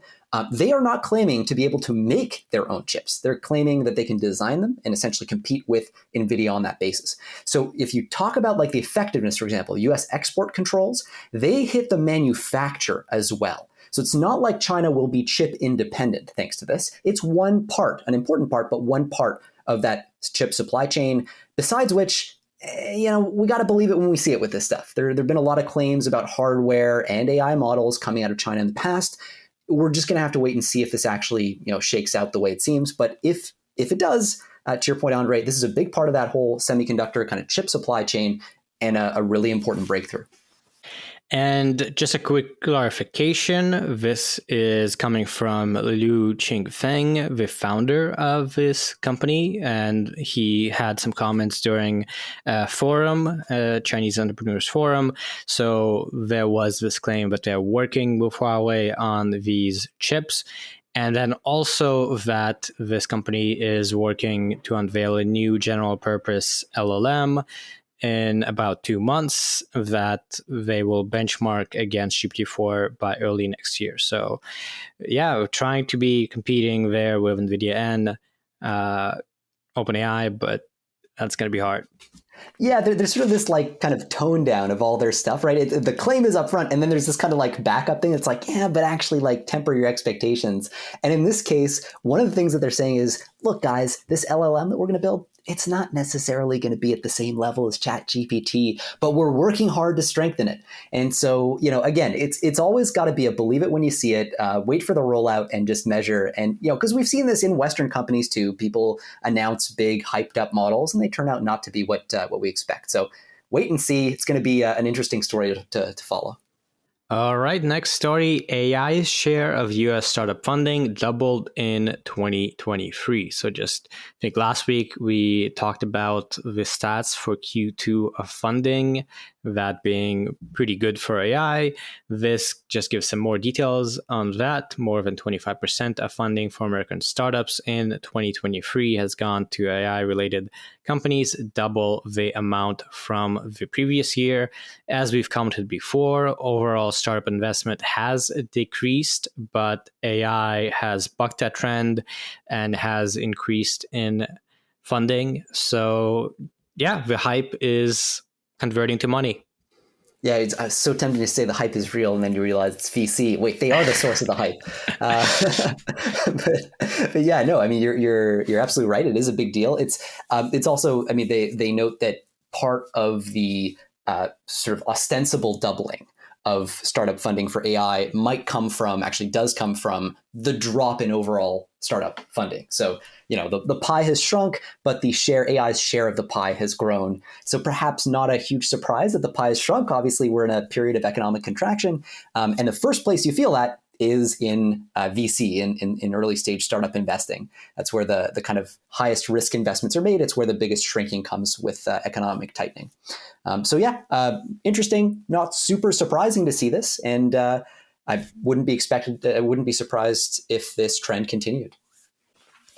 They are not claiming to be able to make their own chips. They're claiming that they can design them and essentially compete with NVIDIA on that basis. So if you talk about the effectiveness, for example, US export controls, they hit the manufacturer as well. So it's not like China will be chip independent thanks to this. It's one part, an important part, but one part of that chip supply chain, besides which, we got to believe it when we see it with this stuff. There have been a lot of claims about hardware and AI models coming out of China in the past. We're just going to have to wait and see if this actually, shakes out the way it seems. But if it does, to your point, Andrey, this is a big part of that whole semiconductor kind of chip supply chain and a really important breakthrough. And just a quick clarification, this is coming from Liu Qingfeng, the founder of this company, and he had some comments during a forum, Chinese Entrepreneurs Forum. So there was this claim that they're working with Huawei on these chips. And then also that this company is working to unveil a new general purpose LLM in about 2 months that they will benchmark against GPT-4 by early next year. So we're trying to be competing there with NVIDIA and OpenAI, but that's going to be hard. Yeah, there's sort of this kind of tone down of all their stuff, right? The claim is up front, and then there's this kind of backup thing. It's but actually temper your expectations. And in this case, one of the things that they're saying is, look, guys, this LLM that we're going to build, it's not necessarily going to be at the same level as ChatGPT, but we're working hard to strengthen it. And so, again, it's always got to be a believe it when you see it, wait for the rollout and just measure. And, because we've seen this in Western companies too. People announce big hyped up models and they turn out not to be what we expect. So wait and see. It's going to be an interesting story to follow. All right, next story. AI's share of US startup funding doubled in 2023. So I think last week we talked about the stats for Q2 of funding. that being pretty good for AI. This just gives some more details on that. More than 25% of funding for American startups in 2023 has gone to AI-related companies, double the amount from the previous year. As we've commented before, overall startup investment has decreased, but AI has bucked that trend and has increased in funding. So yeah, the hype is converting to money. Yeah, it's so tempting to say the hype is real, and then you realize it's VC. Wait, they are the source of the hype. But yeah, no, I mean you're absolutely right. It is a big deal. It's also, I mean, they note that part of the sort of ostensible doubling of startup funding for AI does come from the drop in overall startup funding. So, the pie has shrunk, but AI's share of the pie has grown. So perhaps not a huge surprise that the pie has shrunk. Obviously, we're in a period of economic contraction. And the first place you feel that is in VC, in early stage startup investing. That's where the kind of highest risk investments are made. It's where the biggest shrinking comes with economic tightening. Interesting, not super surprising to see this. And I wouldn't be surprised if this trend continued.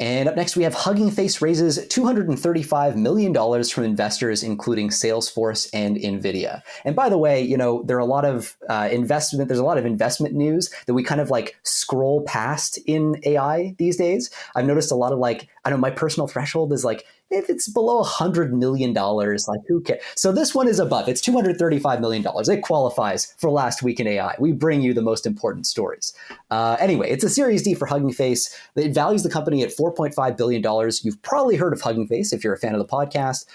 And up next, we have Hugging Face raises $235 million from investors, including Salesforce and Nvidia. And by the way, there are a lot of investment. There's a lot of investment news that we kind of like scroll past in AI these days. I've noticed a lot of my personal threshold is like, if it's below $100 million, like who cares? So this one is above. It's $235 million. It qualifies for Last Week in AI. We bring you the most important stories. Anyway, it's a Series D for Hugging Face. It values the company at $4.5 billion. You've probably heard of Hugging Face if you're a fan of the podcast.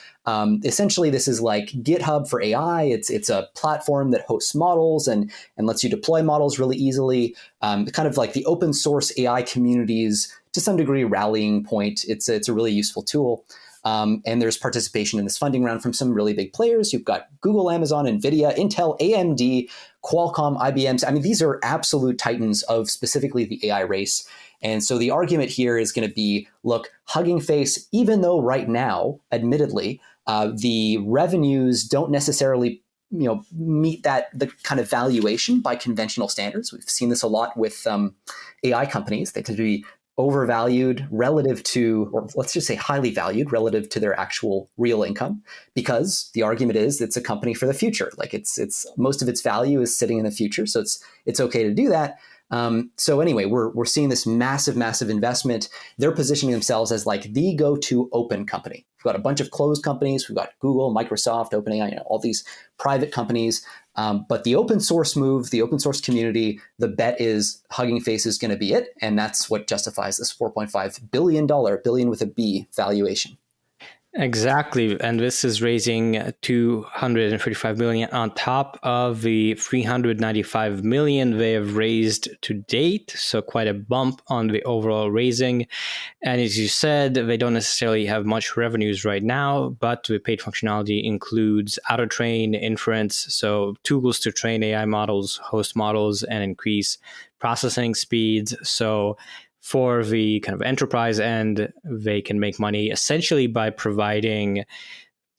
Essentially, this is like GitHub for AI. It's a platform that hosts models and lets you deploy models really easily. Kind of like the open source AI community's, to some degree, rallying point. It's a really useful tool. And there's participation in this funding round from some really big players. You've got Google, Amazon, Nvidia, Intel, AMD, Qualcomm, IBM. I mean, these are absolute titans of specifically the AI race. And so the argument here is going to be, look, Hugging Face, even though right now, admittedly, the revenues don't necessarily meet the kind of valuation by conventional standards. We've seen this a lot with AI companies. They tend to be overvalued relative to, or let's just say highly valued relative to their actual real income, because the argument is it's a company for the future. Like it's most of its value is sitting in the future. So it's okay to do that. So anyway, we're seeing this massive investment. They're positioning themselves as like the go-to open company. We've got a bunch of closed companies. We've got Google, Microsoft, OpenAI, all these private companies. But the open source move, the open source community, the bet is Hugging Face is going to be it. And that's what justifies this $4.5 billion with a B valuation. Exactly. And this is raising $235 million on top of the $395 million they have raised to date. So quite a bump on the overall raising. And as you said, they don't necessarily have much revenues right now, but the paid functionality includes auto-train, inference, so tools to train AI models, host models, and increase processing speeds. So for the kind of enterprise end, they can make money essentially by providing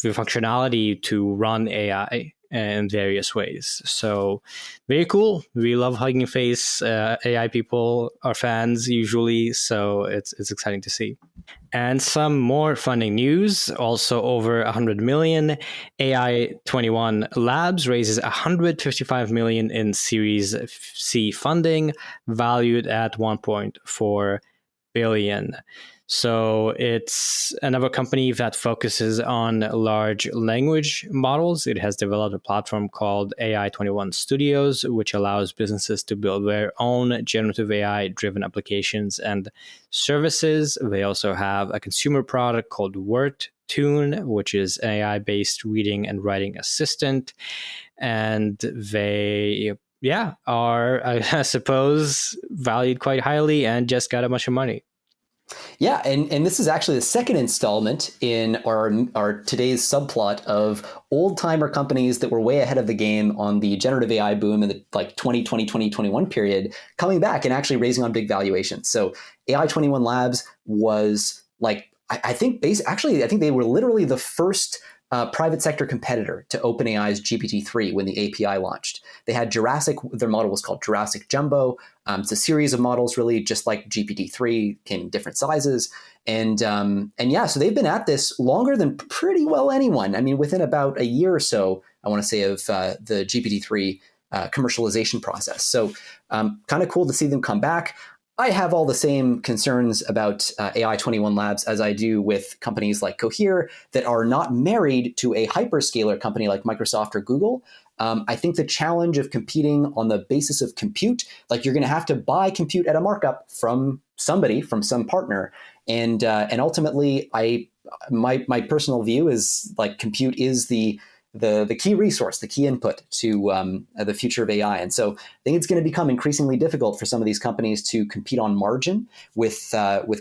the functionality to run AI in various ways. So very cool. We love Hugging Face. AI people are fans usually, so it's exciting to see. And some more funding news, also over 100 million. AI 21 Labs raises 155 million in Series C funding, valued at 1.4 billion. So it's another company that focuses on large language models. It has developed a platform called AI 21 Studios, which allows businesses to build their own generative AI-driven applications and services. They also have a consumer product called WordTune, which is an AI-based reading and writing assistant. And they are, I suppose, valued quite highly and just got a bunch of money. Yeah, and this is actually the second installment in our today's subplot of old-timer companies that were way ahead of the game on the generative AI boom in the 2020, 2021 period, coming back and actually raising on big valuations. So AI 21 Labs was I think they were literally the first private sector competitor to OpenAI's GPT-3 when the API launched. They had Jurassic, their model was called Jurassic Jumbo. It's a series of models, really, just like GPT-3, came in different sizes. And yeah, so they've been at this longer than pretty well anyone. I mean, within about a year or so, I want to say, of the GPT-3 commercialization process. So kind of cool to see them come back. I have all the same concerns about AI 21 Labs as I do with companies like Cohere that are not married to a hyperscaler company like Microsoft or Google. I think the challenge of competing on the basis of compute, like you're going to have to buy compute at a markup from somebody, from some partner, and ultimately, my personal view is like compute is the key resource, the key input to the future of AI. And so I think it's going to become increasingly difficult for some of these companies to compete on margin with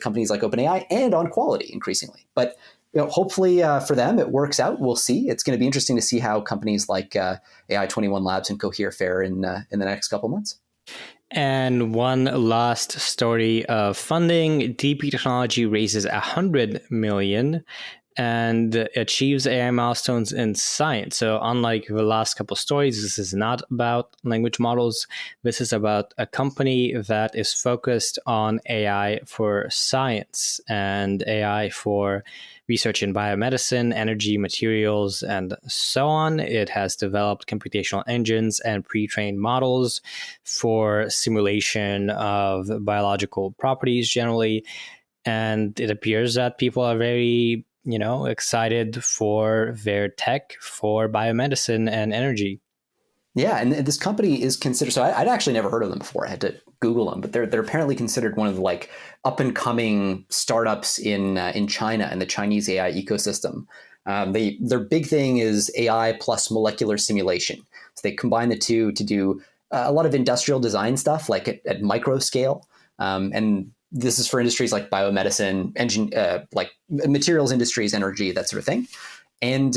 companies like OpenAI and on quality increasingly. But hopefully for them, it works out. We'll see. It's going to be interesting to see how companies like AI 21 Labs and Cohere fare in the next couple months. And one last story of funding. DP Technology raises $100 million and achieves AI milestones in science. So unlike the last couple of stories, this is not about language models. This is about a company that is focused on AI for science and AI for research in biomedicine, energy, materials, and so on. It has developed computational engines and pre-trained models for simulation of biological properties generally. And it appears that people are very excited for their tech for biomedicine and energy. Yeah, and this company is considered. So I'd actually never heard of them before. I had to Google them, but they're apparently considered one of the like up and coming startups in China and the Chinese AI ecosystem. Their big thing is AI plus molecular simulation. So they combine the two to do a lot of industrial design stuff, like at micro scale, and this is for industries like biomedicine, like materials industries, energy, that sort of thing. And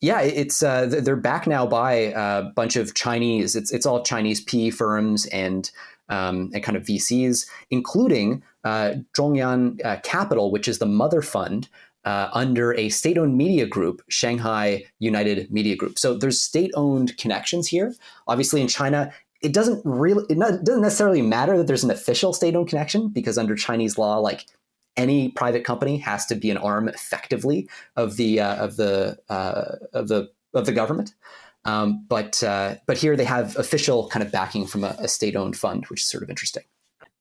yeah, it's they're backed now by a bunch of Chinese. It's all Chinese PE firms and kind of VCs, including Zhongyan Capital, which is the mother fund under a state-owned media group, Shanghai United Media Group. So there's state-owned connections here. Obviously, in China, it doesn't necessarily matter that there's an official state-owned connection, because under Chinese law, like any private company has to be an arm effectively of the government. But here they have official kind of backing from a state-owned fund, which is sort of interesting.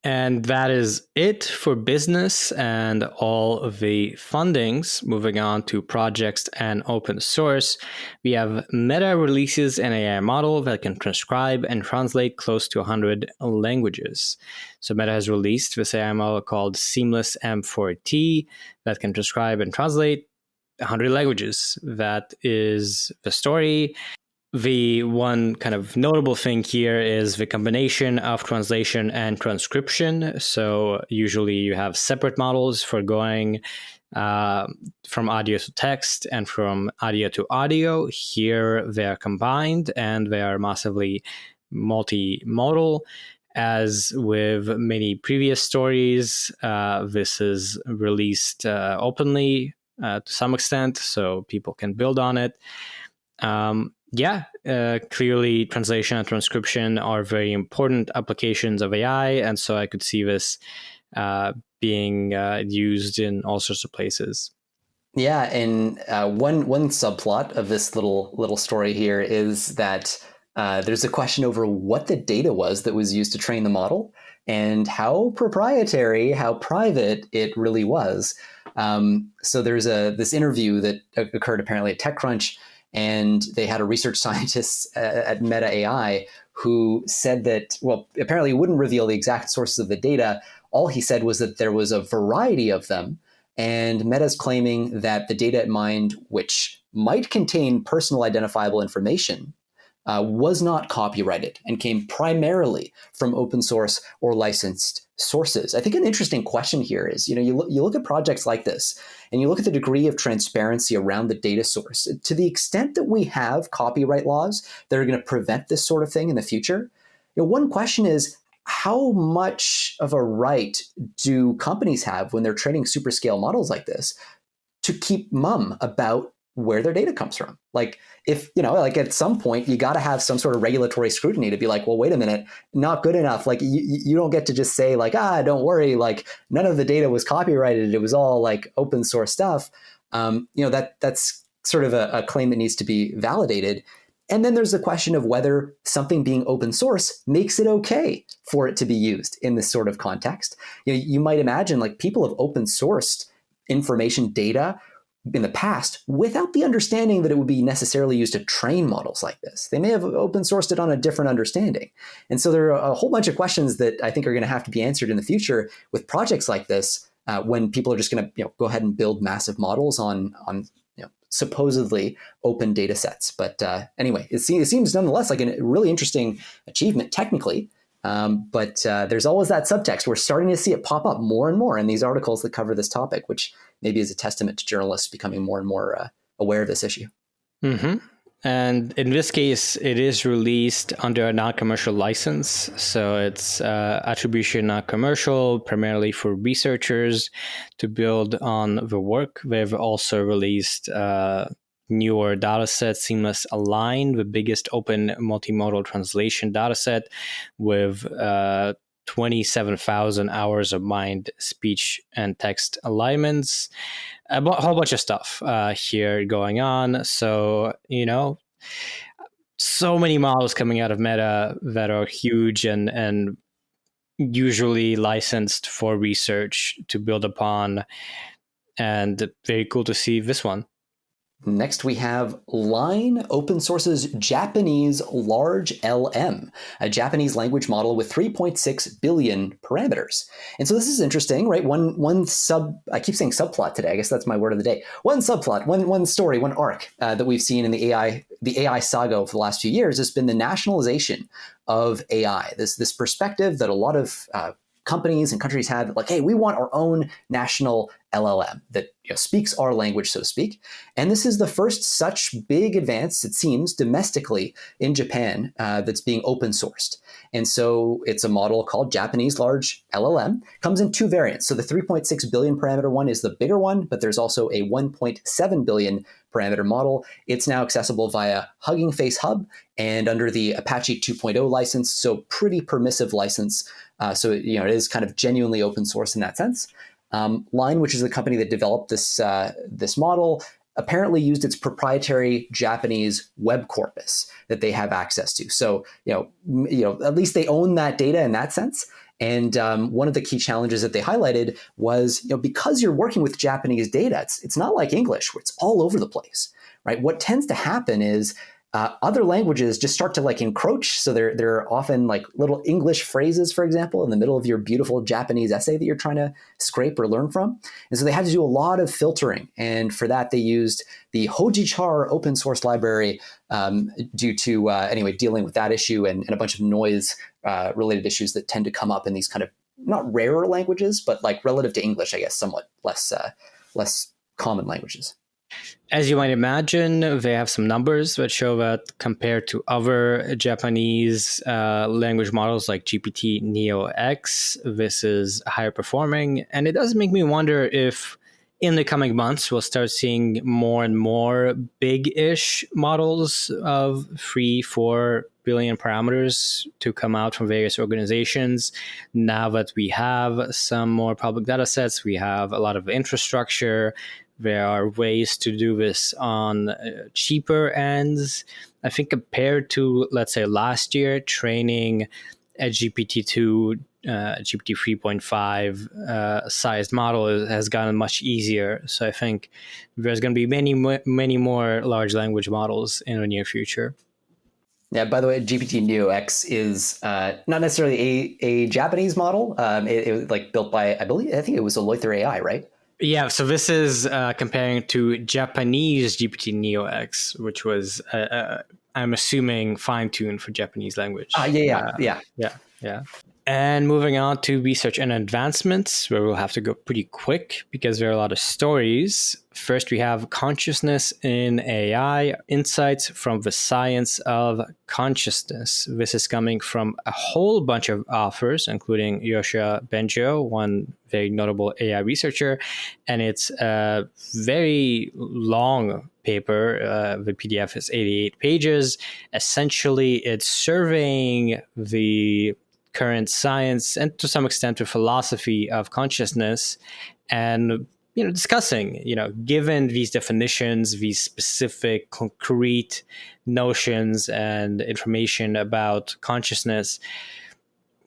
And that is it for business and all of the fundings. Moving on to projects and open source, we have Meta releases an AI model that can transcribe and translate close to 100 languages. So Meta has released this AI model called Seamless M4T that can transcribe and translate 100 languages. That is the story. The one kind of notable thing here is the combination of translation and transcription. So usually you have separate models for going from audio to text and from audio to audio. Here they are combined and they are massively multimodal. As with many previous stories, this is released openly to some extent, so people can build on it. Clearly translation and transcription are very important applications of AI. And so I could see this being used in all sorts of places. Yeah. And one subplot of this little story here is that there's a question over what the data was that was used to train the model and how proprietary, how private it really was. So there's this interview that occurred apparently at TechCrunch, and they had a research scientist at Meta AI who said that, well, apparently wouldn't reveal the exact sources of the data. All he said was that there was a variety of them. And Meta's claiming that the data it mined, which might contain personal identifiable information, was not copyrighted and came primarily from open source or licensed sources. I think an interesting question here is, you look at projects like this and you look at the degree of transparency around the data source. To the extent that we have copyright laws that are going to prevent this sort of thing in the future, one question is, how much of a right do companies have when they're training super scale models like this to keep mum about where their data comes from. Like if, like at some point you got to have some sort of regulatory scrutiny to be like, well, wait a minute, not good enough. Like you don't get to just say like, don't worry, like none of the data was copyrighted. It was all like open source stuff. That's sort of a claim that needs to be validated. And then there's the question of whether something being open source makes it okay for it to be used in this sort of context. You might imagine like people have open sourced information data in the past without the understanding that it would be necessarily used to train models like this. They may have open sourced it on a different understanding. And so there are a whole bunch of questions that I think are going to have to be answered in the future with projects like this, when people are just going to go ahead and build massive models on supposedly open data sets. But anyway, it seems nonetheless like a really interesting achievement technically. But there's always that subtext. We're starting to see it pop up more and more in these articles that cover this topic, which maybe is a testament to journalists becoming more and more aware of this issue. Mm-hmm. And in this case, it is released under a non-commercial license. So it's attribution non-commercial, primarily for researchers to build on the work. They've also released newer dataset, Seamless Align, the biggest open multimodal translation dataset with 27,000 hours of mind, speech, and text alignments. A whole bunch of stuff here going on. So, so many models coming out of Meta that are huge and usually licensed for research to build upon. And very cool to see this one. Next, we have Line Open Source's Japanese Large LM, a Japanese language model with 3.6 billion parameters. And so this is interesting, right? I keep saying subplot today. I guess that's my word of the day. One subplot, one story, one arc that we've seen in the AI saga over the last few years has been the nationalization of AI. This perspective that a lot of companies and countries have, like, hey, we want our own national LLM that speaks our language, so to speak. And this is the first such big advance, it seems, domestically in Japan that's being open sourced. And so it's a model called Japanese Large LLM. Comes in two variants. So the 3.6 billion parameter one is the bigger one, but there's also a 1.7 billion parameter model. It's now accessible via Hugging Face Hub and under the Apache 2.0 license, so pretty permissive license. So it is kind of genuinely open source in that sense. Line, which is the company that developed this model, apparently used its proprietary Japanese web corpus that they have access to. So at least they own that data in that sense. And one of the key challenges that they highlighted was, because you're working with Japanese data, it's not like English where it's all over the place, right? What tends to happen is other languages just start to encroach. So there are often little English phrases, for example, in the middle of your beautiful Japanese essay that you're trying to scrape or learn from. And so they had to do a lot of filtering. And for that, they used the Hojichar open source library due to, dealing with that issue and a bunch of noise related issues that tend to come up in these kind of not rarer languages, but relative to English, I guess, somewhat less common languages. As you might imagine, they have some numbers that show that compared to other Japanese language models like GPT Neo X, this is higher performing. And it does make me wonder if in the coming months, we'll start seeing more and more big-ish models of 3-4 billion parameters to come out from various organizations. Now that we have some more public data sets, we have a lot of infrastructure. There are ways to do this on cheaper ends. I think compared to, let's say, last year, training a GPT-2, GPT 3.5 sized model has gotten much easier. So I think there's going to be many more large language models in the near future. Yeah, by the way, GPT Neo X is not necessarily a Japanese model. It was built by, I think it was Aleuther AI, right? Yeah, so this is comparing to Japanese GPT Neo X, which was, I'm assuming, fine-tuned for Japanese language. Yeah. Yeah. And moving on to research and advancements, where we'll have to go pretty quick because there are a lot of stories. First, we have consciousness in AI, insights from the science of consciousness. This is coming from a whole bunch of authors, including Yoshua Bengio, one very notable AI researcher. And it's a very long paper. The PDF is 88 pages. Essentially, it's surveying the current science and to some extent the philosophy of consciousness, and discussing, given these definitions, these specific concrete notions and information about consciousness,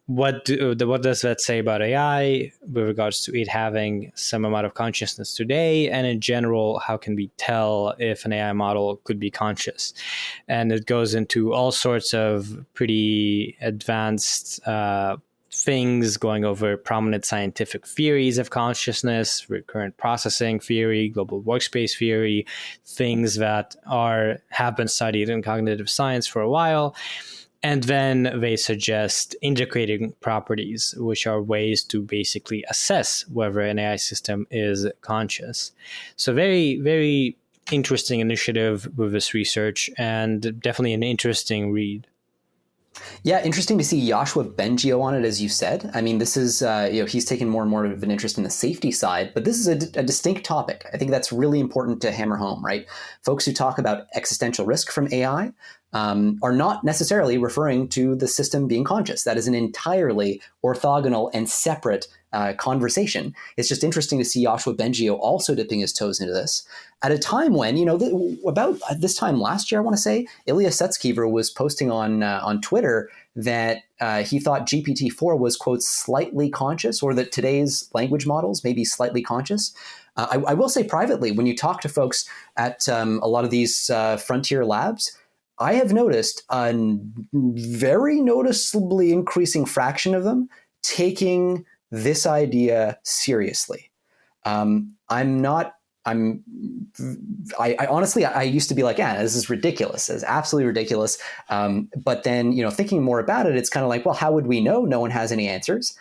what does that say about AI with regards to it having some amount of consciousness today? And in general, how can we tell if an AI model could be conscious? And it goes into all sorts of pretty advanced things, going over prominent scientific theories of consciousness, recurrent processing theory, global workspace theory, things that have been studied in cognitive science for a while. And then they suggest integrating properties, which are ways to basically assess whether an AI system is conscious. So very, very interesting initiative with this research, and definitely an interesting read. Yeah, interesting to see Yoshua Bengio on it, as you said. I mean, this is, he's taken more and more of an interest in the safety side, but this is a distinct topic. I think that's really important to hammer home, right? Folks who talk about existential risk from AI are not necessarily referring to the system being conscious. That is an entirely orthogonal and separate conversation. It's just interesting to see Yoshua Bengio also dipping his toes into this at a time when, about this time last year, I want to say, Ilya Sutskever was posting on Twitter that he thought GPT-4 was, quote, slightly conscious, or that today's language models may be slightly conscious. I will say privately, when you talk to folks at a lot of these frontier labs, I have noticed a very noticeably increasing fraction of them taking this idea seriously. I honestly, I used to be like, yeah, this is ridiculous. It's absolutely ridiculous. But then, thinking more about it, it's kind of like, well, how would we know? No one has any answers.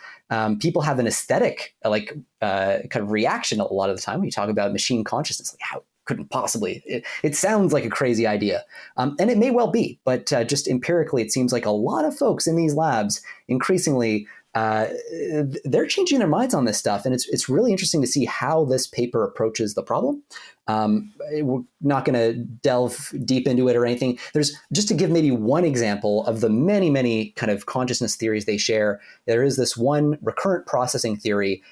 People have an aesthetic, kind of reaction a lot of the time when you talk about machine consciousness. Like, how couldn't possibly? It sounds like a crazy idea. And it may well be, but just empirically, it seems like a lot of folks in these labs increasingly they're changing their minds on this stuff. And it's really interesting to see how this paper approaches the problem. We're not going to delve deep into it or anything. There's, just to give maybe one example of the many, many kind of consciousness theories they share, there is this one recurrent processing theory.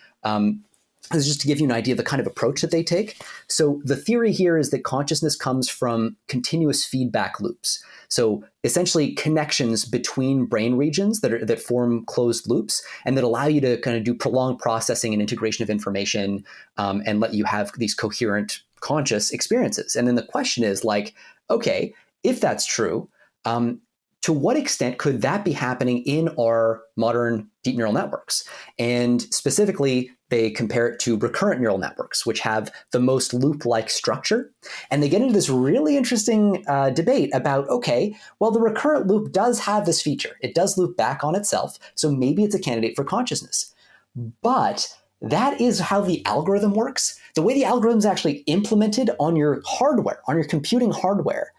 This is just to give you an idea of the kind of approach that they take. So the theory here is that consciousness comes from continuous feedback loops. So essentially connections between brain regions that form closed loops and that allow you to kind of do prolonged processing and integration of information and let you have these coherent conscious experiences. And then the question is like, okay, if that's true, to what extent could that be happening in our modern deep neural networks? And specifically, they compare it to recurrent neural networks, which have the most loop-like structure. And they get into this really interesting debate about, okay, well, the recurrent loop does have this feature. It does loop back on itself, so maybe it's a candidate for consciousness. But that is how the algorithm works. The way the algorithm is actually implemented on your hardware, on your computing hardware,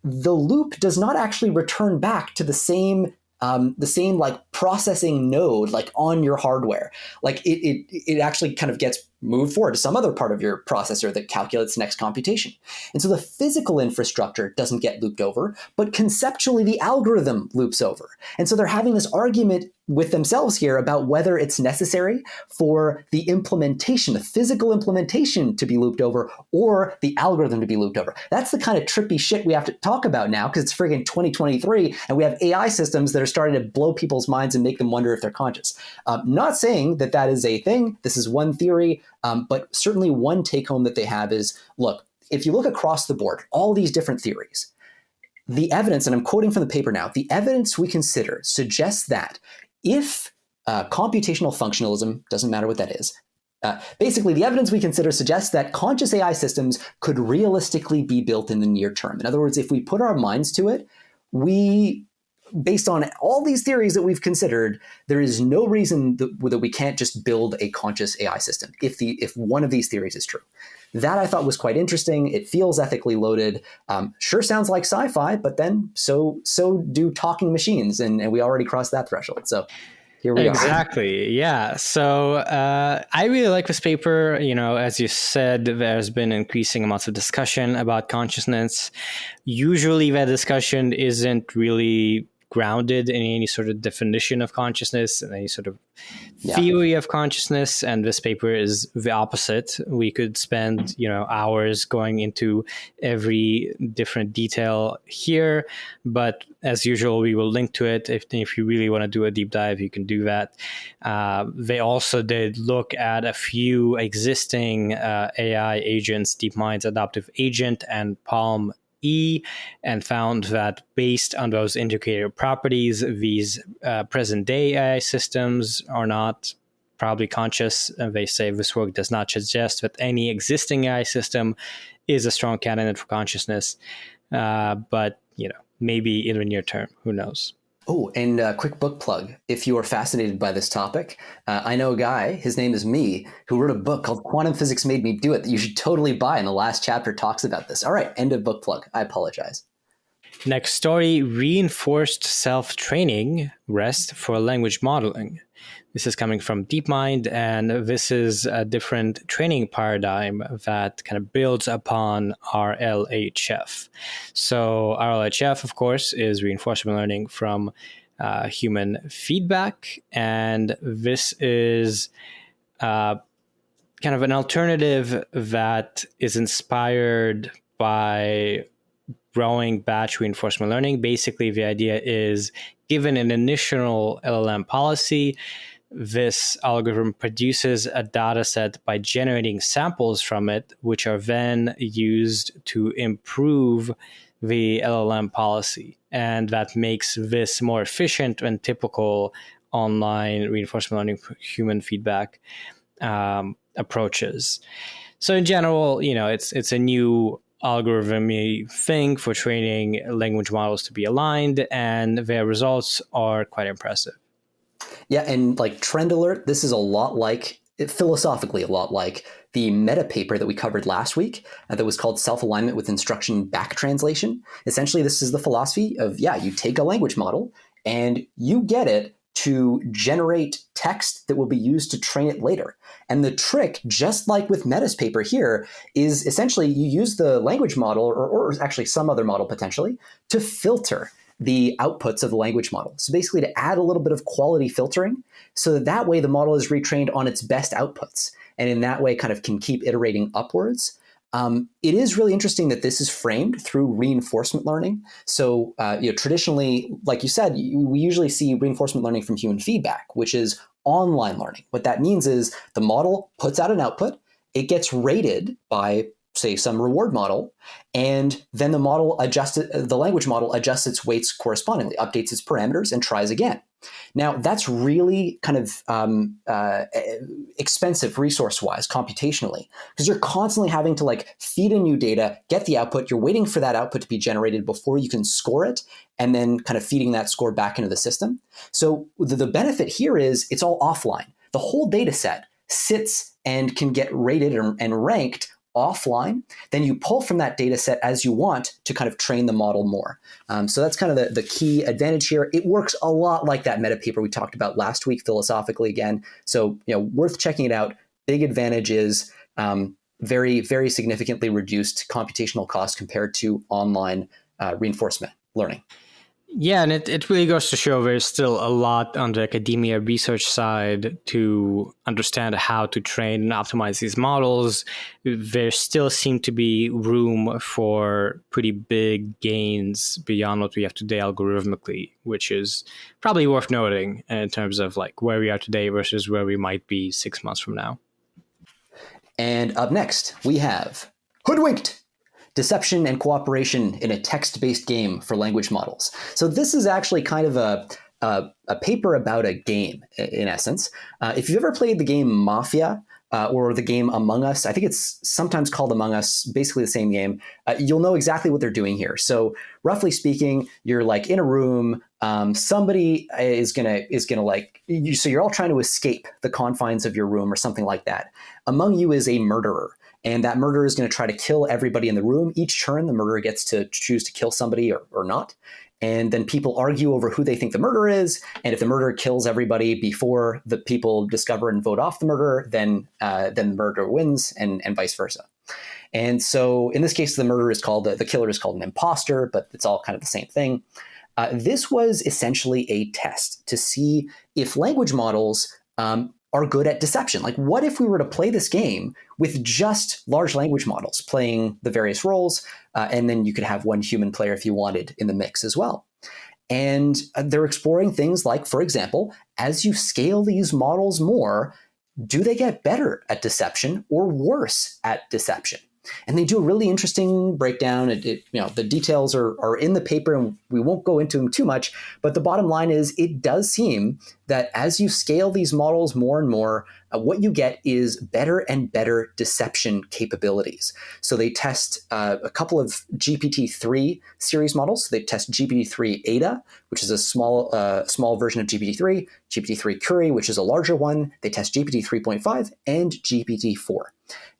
the loop does not actually return back to the same like processing node like on your hardware. Like it actually kind of gets moved forward to some other part of your processor that calculates the next computation. And so the physical infrastructure doesn't get looped over, but conceptually the algorithm loops over. And so they're having this argument with themselves here about whether it's necessary for the implementation, the physical implementation to be looped over or the algorithm to be looped over. That's the kind of trippy shit we have to talk about now because it's friggin' 2023 and we have AI systems that are starting to blow people's minds and make them wonder if they're conscious. Not saying that that is a thing. This is one theory. But certainly one take home that they have is, look, if you look across the board, all these different theories, the evidence, and I'm quoting from the paper now, the evidence we consider suggests that if computational functionalism, doesn't matter what that is, basically the evidence we consider suggests that conscious AI systems could realistically be built in the near term. In other words, if we put our minds to it, we based on all these theories that we've considered, there is no reason that we can't just build a conscious AI system if one of these theories is true. That I thought was quite interesting. It feels ethically loaded. Sure sounds like sci-fi, but then so do talking machines, and we already crossed that threshold. So here we are. Exactly. Yeah. So I really like this paper. As you said, there's been increasing amounts of discussion about consciousness. Usually that discussion isn't really grounded in any sort of definition of consciousness and any sort of theory of consciousness. And this paper is the opposite. We could spend, hours going into every different detail here, but as usual, we will link to it. If you really want to do a deep dive, you can do that. They also did look at a few existing AI agents, DeepMind's Adaptive Agent and Palm and found that based on those indicator properties, these present-day AI systems are not probably conscious. They say this work does not suggest that any existing AI system is a strong candidate for consciousness. But, maybe in the near term, who knows? Oh, and a quick book plug. If you are fascinated by this topic, I know a guy, his name is Me, who wrote a book called Quantum Physics Made Me Do It that you should totally buy. And the last chapter talks about this. All right, end of book plug. I apologize. Next story, reinforced self-training REST for language modeling. This is coming from DeepMind, and this is a different training paradigm that kind of builds upon RLHF. So RLHF, of course, is reinforcement learning from human feedback, and this is kind of an alternative that is inspired by growing batch reinforcement learning. Basically, the idea is given an initial LLM policy, this algorithm produces a data set by generating samples from it, which are then used to improve the LLM policy. And that makes this more efficient than typical online reinforcement learning human feedback approaches. So in general, it's a new algorithmic thing for training language models to be aligned, and their results are quite impressive. Yeah, and like trend alert, this is philosophically a lot like the Meta paper that we covered last week that was called Self-Alignment with Instruction Back Translation. Essentially, this is the philosophy of, you take a language model and you get it to generate text that will be used to train it later. And the trick, just like with Meta's paper here, is essentially you use the language model, or actually some other model potentially, to filter the outputs of the language model. So basically to add a little bit of quality filtering so that way the model is retrained on its best outputs. And in that way kind of can keep iterating upwards. It is really interesting that this is framed through reinforcement learning. So traditionally, like you said, we usually see reinforcement learning from human feedback, which is online learning. What that means is the model puts out an output, it gets rated by, say, some reward model, and then the language model adjusts its weights correspondingly, updates its parameters, and tries again. Now, that's really kind of expensive resource-wise, computationally, because you're constantly having to feed in new data, get the output, you're waiting for that output to be generated before you can score it, and then kind of feeding that score back into the system. So the benefit here is it's all offline. The whole data set sits and can get rated and ranked offline. Then you pull from that data set as you want to kind of train the model more. So that's kind of the key advantage here. It works a lot like that Meta paper we talked about last week philosophically again. So worth checking it out. Big advantage is very, very significantly reduced computational costs compared to online reinforcement learning. Yeah, and it really goes to show there's still a lot on the academia research side to understand how to train and optimize these models. There still seem to be room for pretty big gains beyond what we have today algorithmically, which is probably worth noting in terms of where we are today versus where we might be 6 months from now. And up next, we have Hoodwinked. Deception and cooperation in a text-based game for language models. So this is actually kind of a paper about a game, in essence. If you've ever played the game Mafia or the game Among Us, I think it's sometimes called Among Us, basically the same game, you'll know exactly what they're doing here. So roughly speaking, you're in a room, somebody is gonna like you, so you're all trying to escape the confines of your room or something like that. Among you is a murderer, and that murderer is going to try to kill everybody in the room. Each turn, the murderer gets to choose to kill somebody or not. And then people argue over who they think the murderer is. And if the murderer kills everybody before the people discover and vote off the murderer, then the murderer wins, and vice versa. And so in this case, the murderer is called, the killer is called an imposter, but it's all kind of the same thing. This was essentially a test to see if language models are good at deception. Like, what if we were to play this game with just large language models playing the various roles, and then you could have one human player if you wanted in the mix as well. And they're exploring things like, for example, as you scale these models more, do they get better at deception or worse at deception? And they do a really interesting breakdown. The details are in the paper, and we won't go into them too much. But the bottom line is, it does seem that as you scale these models more and more, what you get is better and better deception capabilities. So they test a couple of GPT-3 series models. So they test GPT-3 Ada, which is a small version of GPT-3, GPT-3 Curie, which is a larger one. They test GPT 3.5 and GPT-4.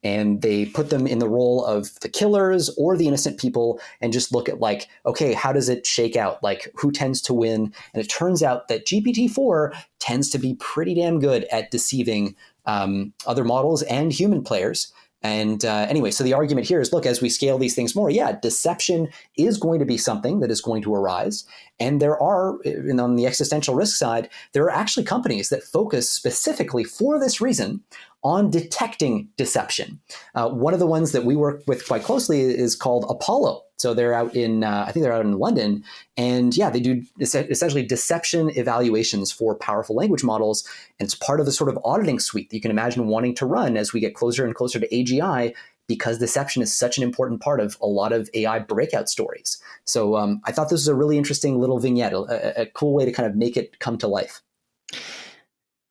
And they put them in the role of the killers or the innocent people and just look at, like, okay, how does it shake out? Like, who tends to win? And it turns out that GPT-4 tends to be pretty damn good at deceiving other models and human players. And anyway, so the argument here is, look, as we scale these things more, yeah, deception is going to be something that is going to arise. And there are, on the existential risk side, there are actually companies that focus specifically for this reason on detecting deception. One of the ones that we work with quite closely is called Apollo. So they're out in, I think they're out in London. And yeah, they do essentially deception evaluations for powerful language models. And it's part of the sort of auditing suite that you can imagine wanting to run as we get closer and closer to AGI, because deception is such an important part of a lot of AI breakout stories. So I thought this was a really interesting little vignette, a cool way to kind of make it come to life.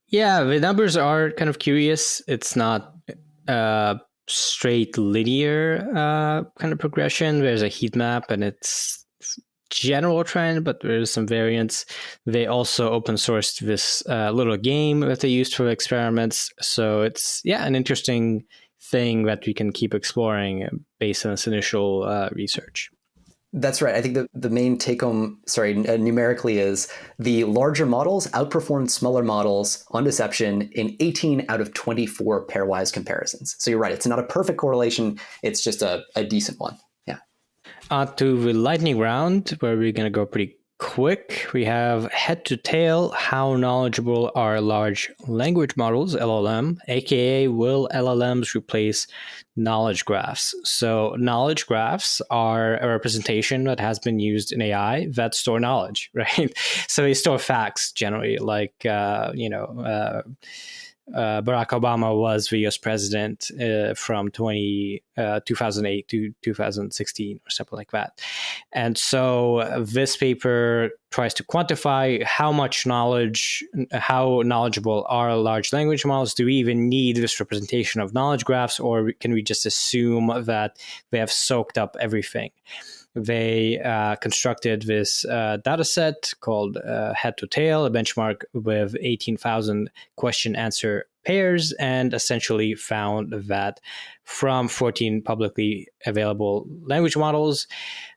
Yeah, the numbers are kind of curious. It's not straight linear kind of progression. There's a heat map, and it's general trend, but there's some variance. They also open sourced this little game that they used for experiments. So it's, yeah, an interesting thing that we can keep exploring based on this initial research. That's right. I think the main take home, numerically, is the larger models outperformed smaller models on deception in 18 out of 24 pairwise comparisons. So you're right. It's not a perfect correlation. It's just a decent one. Yeah. To the lightning round, where we're going to go pretty quick. We have head to tail. How knowledgeable are large language models, LLM, A.K.A. will LLMs replace knowledge graphs? So knowledge graphs are a representation that has been used in AI that store knowledge, right? So they store facts generally, like, Barack Obama was the US president from 2008 to 2016 or something like that. And so this paper tries to quantify how knowledgeable are large language models. Do we even need this representation of knowledge graphs, or can we just assume that they have soaked up everything? They constructed this data set called head to tail, a benchmark with 18,000 question answer pairs, and essentially found that from 14 publicly available language models,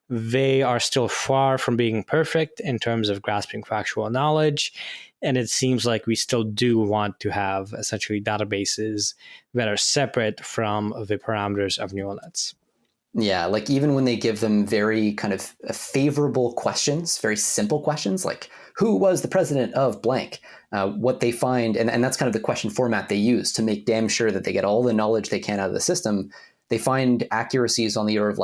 they are still far from being perfect in terms of grasping factual knowledge. And it seems like we still do want to have essentially databases that are separate from the parameters of neural nets. Yeah, like even when they give them very kind of favorable questions, very simple questions, like who was the president of blank, what they find, and that's kind of the question format they use to make damn sure that they get all the knowledge they can out of the system. They find accuracies on the order of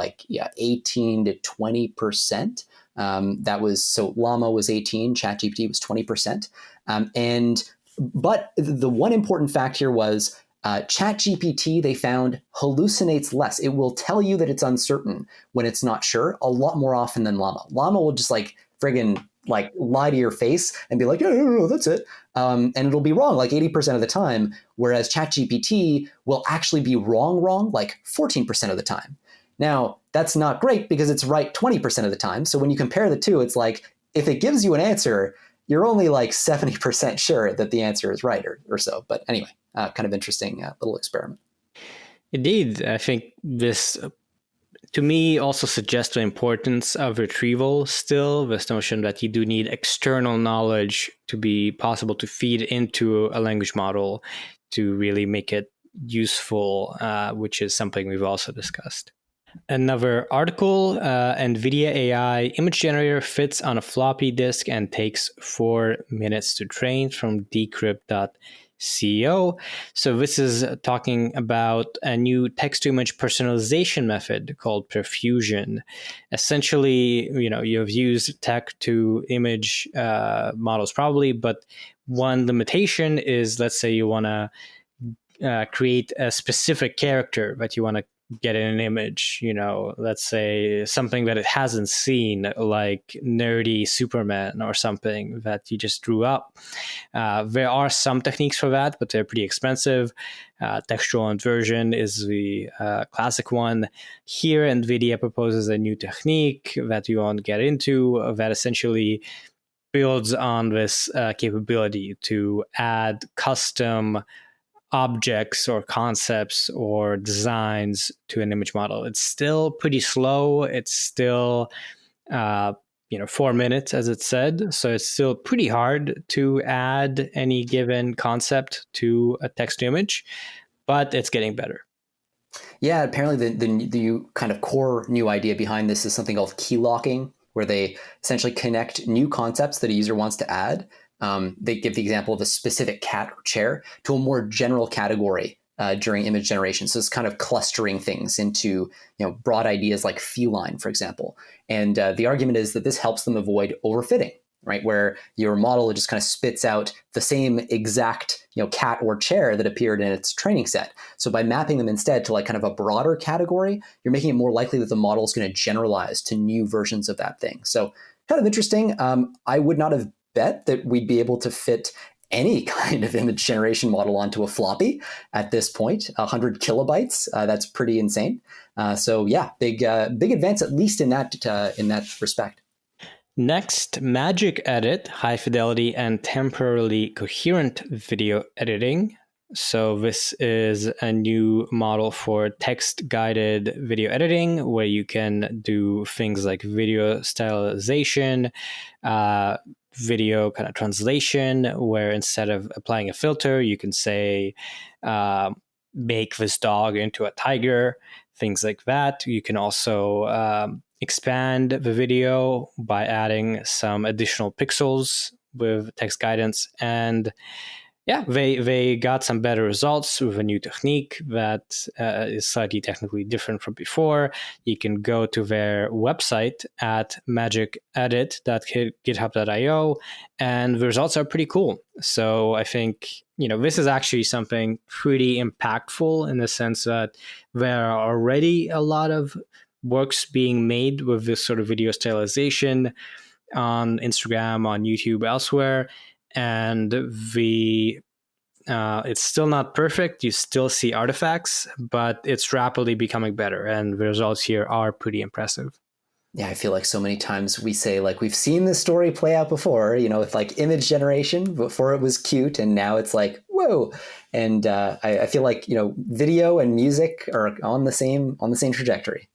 18 to 20%. So Llama was 18, ChatGPT was 20%. But the one important fact here was, ChatGPT, they found, hallucinates less. It will tell you that it's uncertain when it's not sure a lot more often than Llama. Llama will just friggin' lie to your face and be like, no, that's it. And it'll be wrong 80% of the time, whereas ChatGPT will actually be wrong 14% of the time. Now, that's not great because it's right 20% of the time. So when you compare the two, it's if it gives you an answer, you're only like 70% sure that the answer is right or so. But anyway, kind of interesting little experiment. Indeed, I think this, to me, also suggests the importance of retrieval still, this notion that you do need external knowledge to be possible to feed into a language model to really make it useful, which is something we've also discussed. Another article, Nvidia AI image generator fits on a floppy disk and takes 4 minutes to train, from decrypt.co. So this is talking about a new text-to-image personalization method called perfusion. Essentially, you've used text-to-image models probably, but one limitation is, let's say you want to create a specific character that you want to get in an image, let's say something that it hasn't seen, like nerdy Superman or something that you just drew up. There are some techniques for that, but they're pretty expensive. Textual inversion is the classic one. Here, NVIDIA proposes a new technique that you won't get into that essentially builds on this capability to add custom objects or concepts or designs to an image model. It's still pretty slow. It's still, 4 minutes, as it said. So it's still pretty hard to add any given concept to a text image, but it's getting better. Yeah, apparently the kind of core new idea behind this is something called key locking, where they essentially connect new concepts that a user wants to add. They give the example of a specific cat or chair to a more general category during image generation. So it's kind of clustering things into broad ideas like feline, for example. And the argument is that this helps them avoid overfitting, right? Where your model just kind of spits out the same exact cat or chair that appeared in its training set. So by mapping them instead to like kind of a broader category, you're making it more likely that the model is going to generalize to new versions of that thing. So kind of interesting. I would not have bet that we'd be able to fit any kind of image generation model onto a floppy at this point. 100 kilobytes, that's pretty insane. So yeah, big advance, at least in that respect. Next, MagicEdit, high-fidelity and temporarily coherent video editing. So this is a new model for text-guided video editing, where you can do things like video stylization, video kind of translation, where instead of applying a filter, you can say, make this dog into a tiger, things like that. You can also expand the video by adding some additional pixels with text guidance. And yeah, they got some better results with a new technique that is slightly technically different from before. You can go to their website at magicedit.github.io, and the results are pretty cool. So I think, this is actually something pretty impactful in the sense that there are already a lot of works being made with this sort of video stylization on Instagram, on YouTube, elsewhere. And it's still not perfect. You still see artifacts, but it's rapidly becoming better. And the results here are pretty impressive. Yeah, I feel like so many times we say, like, we've seen this story play out before, with like image generation. Before it was cute, and now it's like, whoa. And I feel like, video and music are on the same trajectory.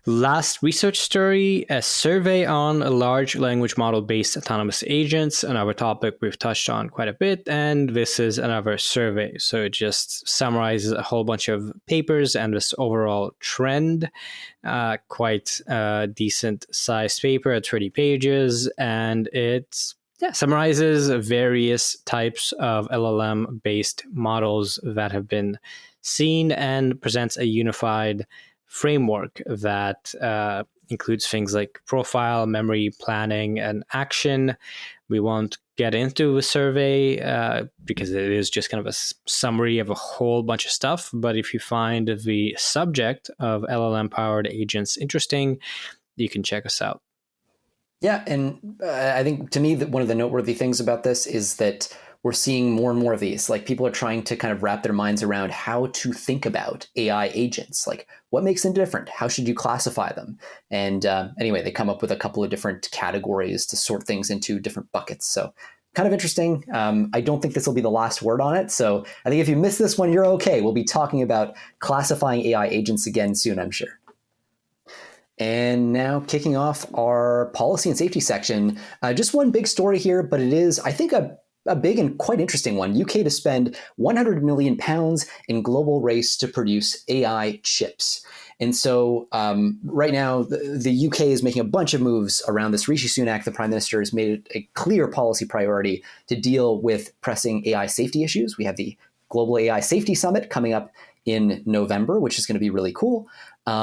Last research story, a survey on a large language model-based autonomous agents, another topic we've touched on quite a bit, and this is another survey. So it just summarizes a whole bunch of papers and this overall trend. Quite a decent-sized paper at 30 pages, and it summarizes various types of LLM-based models that have been seen and presents a unified framework that includes things like profile, memory, planning, and action. We won't get into the survey because it is just kind of a summary of a whole bunch of stuff. But if you find the subject of LLM-powered agents interesting, you can check us out. Yeah, and I think to me that one of the noteworthy things about this is that we're seeing more and more of these. Like people are trying to kind of wrap their minds around how to think about AI agents. Like what makes them different? How should you classify them? And anyway, they come up with a couple of different categories to sort things into different buckets. So kind of interesting. I don't think this will be the last word on it. So I think if you missed this one, you're okay. We'll be talking about classifying AI agents again soon, I'm sure. And now kicking off our policy and safety section, just one big story here, but it is, I think, a big and quite interesting one. UK to spend £100 million in global race to produce AI chips. And so right now, the UK is making a bunch of moves around this. Rishi Sunak, the Prime Minister, has made it a clear policy priority to deal with pressing AI safety issues. We have the Global AI Safety Summit coming up in November, which is going to be really cool. So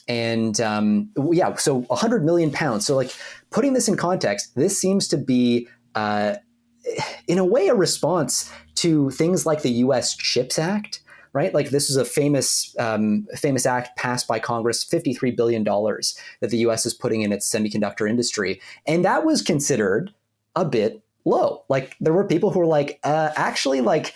£100 million. So like putting this in context, this seems to be in a way a response to things like the US CHIPS Act, right? Like this is a famous act passed by Congress, $53 billion that the US is putting in its semiconductor industry. And that was considered a bit low. Like there were people who were like, actually, like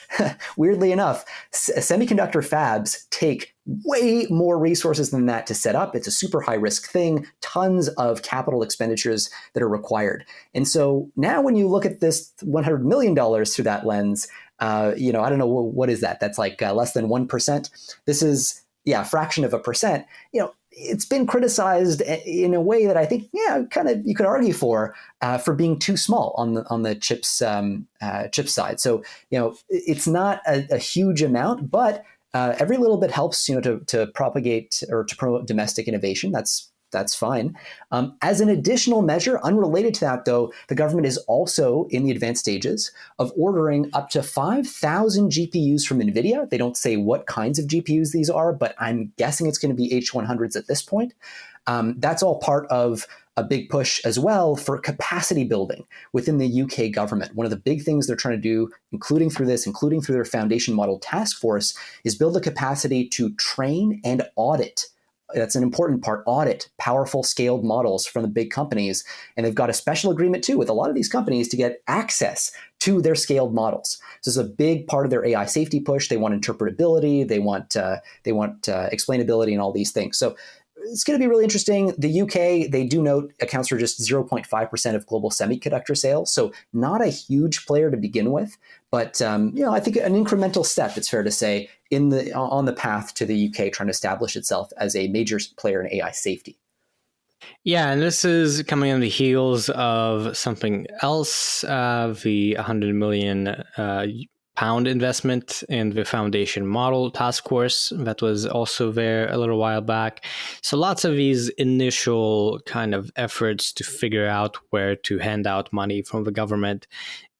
weirdly enough, semiconductor fabs take way more resources than that to set up. It's a super high risk thing, tons of capital expenditures that are required. And so now when you look at this $100 million through that lens, I don't know, what is that? That's like less than 1%. This is, a fraction of a percent. It's been criticized in a way that I think, kind of you could argue for being too small on the chips side. So, it's not a huge amount, but every little bit helps, to propagate or to promote domestic innovation. That's fine. As an additional measure, unrelated to that, though, the government is also in the advanced stages of ordering up to 5,000 GPUs from Nvidia. They don't say what kinds of GPUs these are, but I'm guessing it's going to be H100s at this point. That's all part of a big push as well for capacity building within the UK government. One of the big things they're trying to do, including through their foundation model task force, is build the capacity to train and audit. That's an important part, audit powerful scaled models from the big companies. And they've got a special agreement too with a lot of these companies to get access to their scaled models. So this is a big part of their AI safety push. They want interpretability, they want explainability and all these things. So it's going to be really interesting. The UK, they do note, accounts for just 0.5% of global semiconductor sales. So not a huge player to begin with, but I think an incremental step, it's fair to say, on the path to the UK trying to establish itself as a major player in AI safety. Yeah, and this is coming on the heels of something else, the 100 million pound investment in the foundation model task force that was also there a little while back. So lots of these initial kind of efforts to figure out where to hand out money from the government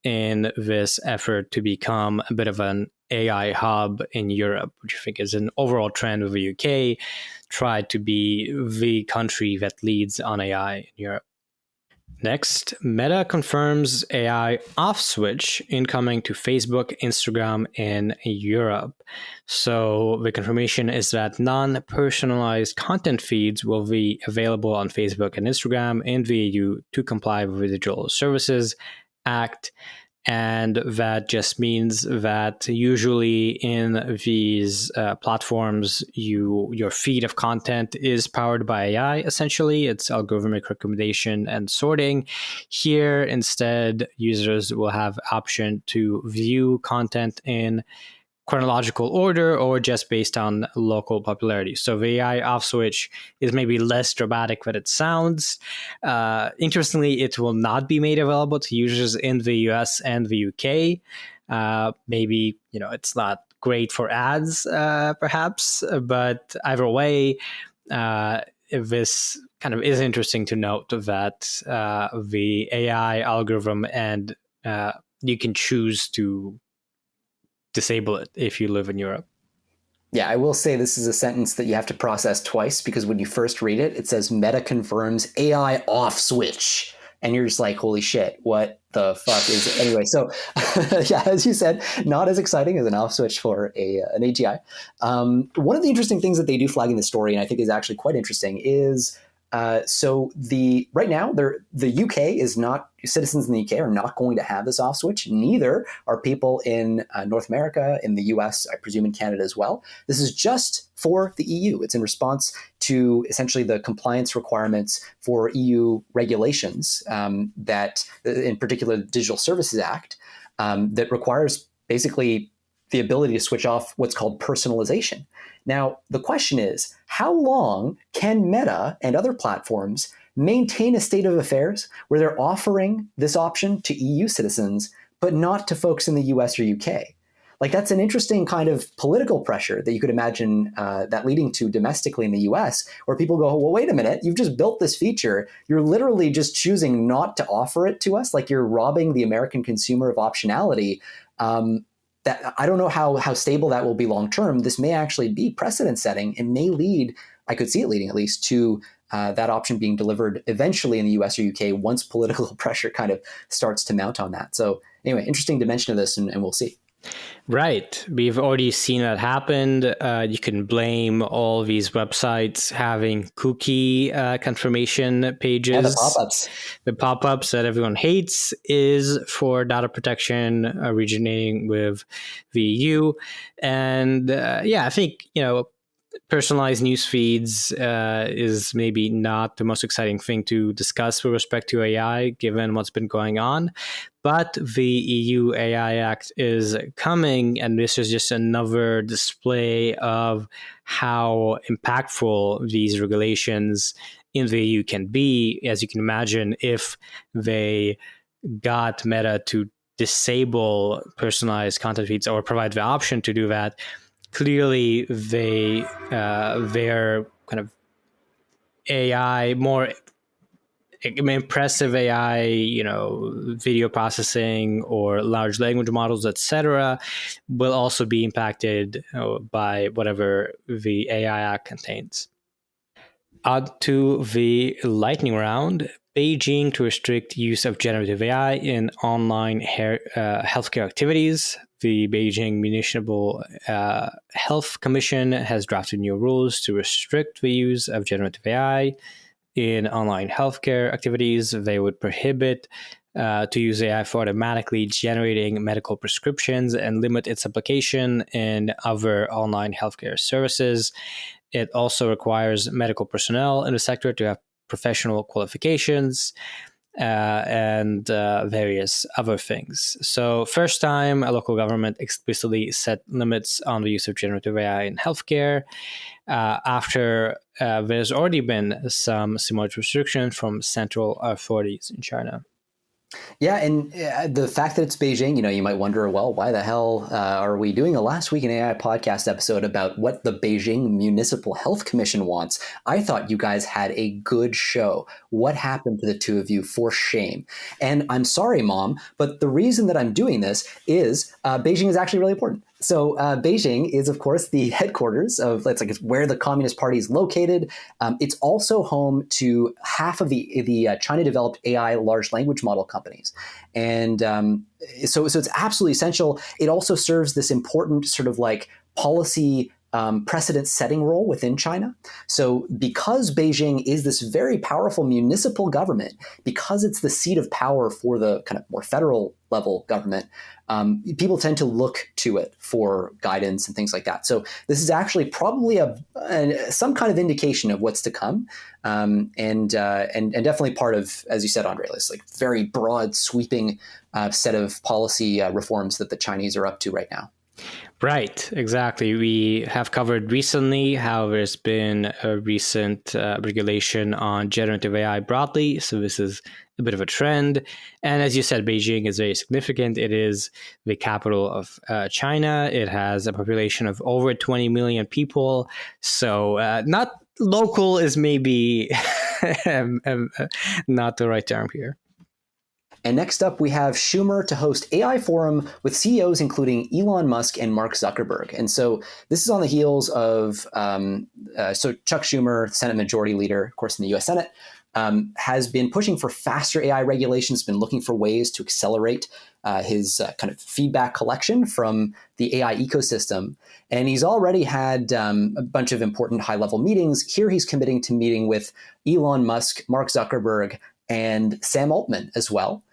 in this effort to become a bit of an AI hub in Europe, which I think is an overall trend of the UK, try to be the country that leads on AI in Europe. Next, Meta confirms AI off switch incoming to Facebook, Instagram in Europe. So the confirmation is that non-personalized content feeds will be available on Facebook and Instagram in the EU to comply with the Digital Services Act. And that just means that usually in these platforms, your feed of content is powered by AI, essentially. It's algorithmic recommendation and sorting. Here, instead, users will have option to view content in chronological order or just based on local popularity. So the AI off switch is maybe less dramatic than it sounds. Interestingly, it will not be made available to users in the US and the UK. Maybe, it's not great for ads, perhaps, but either way, this kind of is interesting to note that the AI algorithm and you can choose to disable it if you live in Europe. Yeah, I will say this is a sentence that you have to process twice, because when you first read it, it says Meta confirms AI off switch. And you're just like, holy shit, what the fuck is it? Anyway, so yeah, as you said, not as exciting as an off switch for an AGI. One of the interesting things that they do flag in the story, and I think is actually quite interesting, is So right now, the UK is not, citizens in the UK are not going to have this off switch. Neither are people in North America, in the US, I presume in Canada as well. This is just for the EU. It's in response to essentially the compliance requirements for EU regulations that, in particular, the Digital Services Act, that requires basically the ability to switch off what's called personalization. Now, the question is, how long can Meta and other platforms maintain a state of affairs where they're offering this option to EU citizens, but not to folks in the US or UK? Like, that's an interesting kind of political pressure that you could imagine that leading to domestically in the US, where people go, well, wait a minute, you've just built this feature. You're literally just choosing not to offer it to us. Like, you're robbing the American consumer of optionality. That I don't know how stable that will be long term. This may actually be precedent setting. It may lead, I could see it leading at least, to that option being delivered eventually in the US or UK once political pressure kind of starts to mount on that. So anyway, interesting dimension of this, and we'll see. Right. We've already seen that happen. You can blame all these websites having cookie confirmation pages. Yeah, the pop-ups. The pop-ups that everyone hates is for data protection originating with the EU. And I think, personalized news feeds is maybe not the most exciting thing to discuss with respect to AI, given what's been going on. But the EU AI Act is coming, and this is just another display of how impactful these regulations in the EU can be. As you can imagine, if they got Meta to disable personalized content feeds or provide the option to do that, clearly their kind of AI, more impressive AI, video processing or large language models, etc., will also be impacted by whatever the AI Act contains. On to the lightning round. Beijing to restrict use of generative AI in online healthcare activities. The Beijing Municipal Health Commission has drafted new rules to restrict the use of generative AI in online healthcare activities. They would prohibit to use AI for automatically generating medical prescriptions and limit its application in other online healthcare services. It also requires medical personnel in the sector to have professional qualifications and various other things. So first time a local government explicitly set limits on the use of generative AI in healthcare after there's already been some similar restrictions from central authorities in China. Yeah, and the fact that it's Beijing, you might wonder, well, why the hell are we doing a Last Week in AI podcast episode about what the Beijing Municipal Health Commission wants? I thought you guys had a good show. What happened to the two of you? For shame. And I'm sorry, Mom, but the reason that I'm doing this is Beijing is actually really important. So Beijing is, of course, the headquarters of, it's where the Communist Party is located. It's also home to half of the China-developed AI large language model companies. And so it's absolutely essential. It also serves this important sort of like policy precedent-setting role within China. So because Beijing is this very powerful municipal government, because it's the seat of power for the kind of more federal level government, people tend to look to it for guidance and things like that. So this is actually probably some kind of indication of what's to come, and definitely part of, as you said, Andrey, this like very broad, sweeping set of policy reforms that the Chinese are up to right now. Right, exactly. We have covered recently how there's been a recent regulation on generative AI broadly. So this is a bit of a trend. And as you said, Beijing is very significant. It is the capital of China. It has a population of over 20 million people. So not local is maybe not the right term here. And next up, we have Schumer to host AI Forum with CEOs including Elon Musk and Mark Zuckerberg. And so this is on the heels of, so Chuck Schumer, Senate Majority Leader, of course, in the US Senate, has been pushing for faster AI regulations, been looking for ways to accelerate his kind of feedback collection from the AI ecosystem. And he's already had a bunch of important high-level meetings. Here he's committing to meeting with Elon Musk, Mark Zuckerberg, and Sam Altman as well.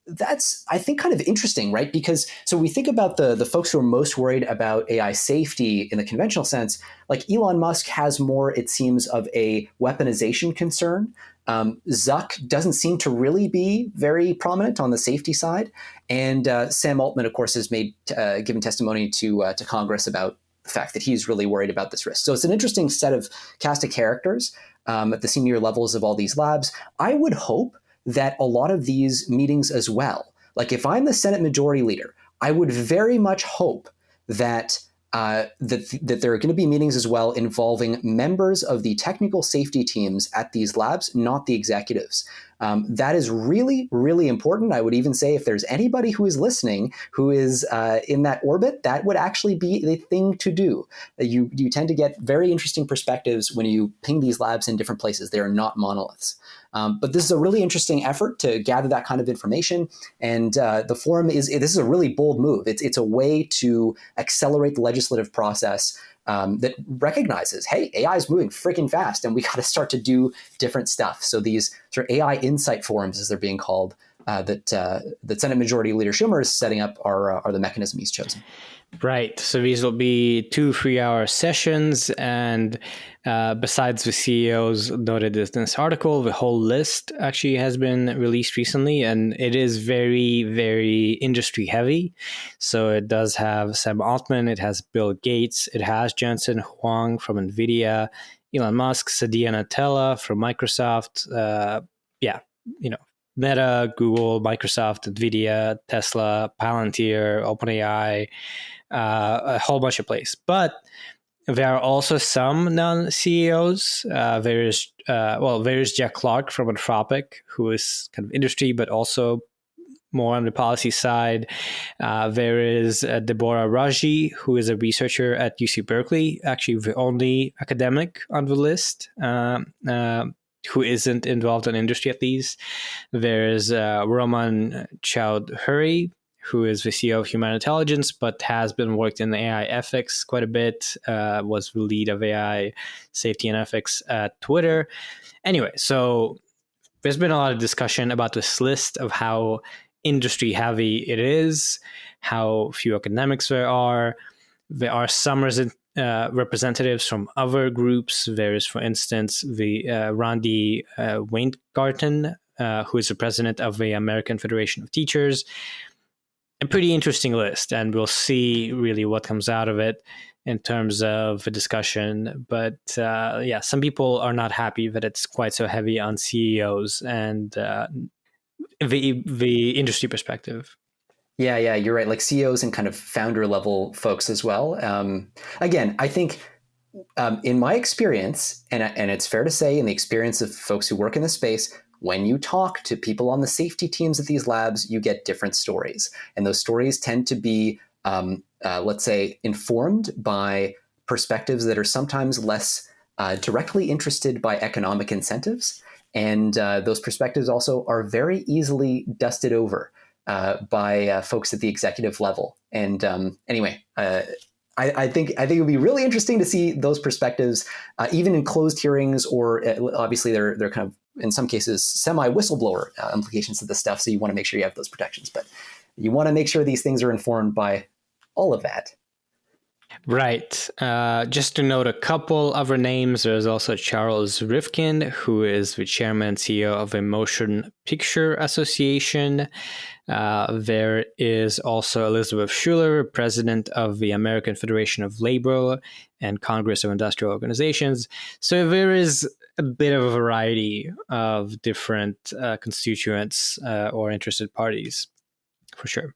That's, I think, kind of interesting, right? Because so we think about the folks who are most worried about AI safety in the conventional sense, like Elon Musk has more, it seems, of a weaponization concern. Zuck doesn't seem to really be very prominent on the safety side. And Sam Altman, of course, has given testimony to Congress about the fact that he's really worried about this risk. So it's an interesting set of cast of characters at the senior levels of all these labs. I would hope that a lot of these meetings as well, like if I'm the Senate Majority Leader, I would very much hope that that there are going to be meetings as well involving members of the technical safety teams at these labs, not the executives. That is really, really important. I would even say if there's anybody who is listening who is in that orbit, that would actually be the thing to do. You tend to get very interesting perspectives when you ping these labs in different places. They are not monoliths. But this is a really interesting effort to gather that kind of information. And the forum this is a really bold move. It's a way to accelerate the legislative process that recognizes, hey, AI is moving freaking fast and we got to start to do different stuff. So these sort of AI insight forums, as they're being called, that Senate Majority Leader Schumer is setting up are the mechanism he's chosen. Right. So these will be 2 3-hour sessions. And besides the CEOs noted in this article, the whole list actually has been released recently. And it is very, very industry heavy. So it does have Sam Altman, it has Bill Gates, it has Jensen Huang from Nvidia, Elon Musk, Satya Nadella from Microsoft. Meta, Google, Microsoft, Nvidia, Tesla, Palantir, OpenAI, a whole bunch of places. But there are also some non-CEOs. There's Jack Clark from Anthropic, who is kind of industry, but also more on the policy side. There is Deborah Raji, who is a researcher at UC Berkeley, actually the only academic on the list who isn't involved in industry at least. There's Roman Chowdhury, who is the CEO of Human Intelligence, but has been worked in AI ethics quite a bit, was the lead of AI safety and ethics at Twitter. Anyway, so there's been a lot of discussion about this list of how industry heavy it is, how few academics there are. There are some representatives from other groups. There is, for instance, the Randy Weingarten, who is the president of the American Federation of Teachers. A pretty interesting list, and we'll see really what comes out of it in terms of the discussion. But some people are not happy that it's quite so heavy on CEOs and the industry perspective. Yeah, you're right. Like CEOs and kind of founder level folks as well. Again, I think in my experience, and it's fair to say in the experience of folks who work in this space, when you talk to people on the safety teams at these labs, you get different stories. And those stories tend to be, let's say, informed by perspectives that are sometimes less directly interested by economic incentives. And those perspectives also are very easily dusted over by folks at the executive level. And anyway, I think it would be really interesting to see those perspectives, even in closed hearings, or obviously they're kind of, in some cases, semi-whistleblower implications of this stuff. So you want to make sure you have those protections, but you want to make sure these things are informed by all of that. Right. Just to note a couple other names, there's also Charles Rifkin, who is the chairman and CEO of the Motion Picture Association. There is also Elizabeth Schuller, president of the American Federation of Labor and Congress of Industrial Organizations. So there is a bit of a variety of different constituents or interested parties, for sure.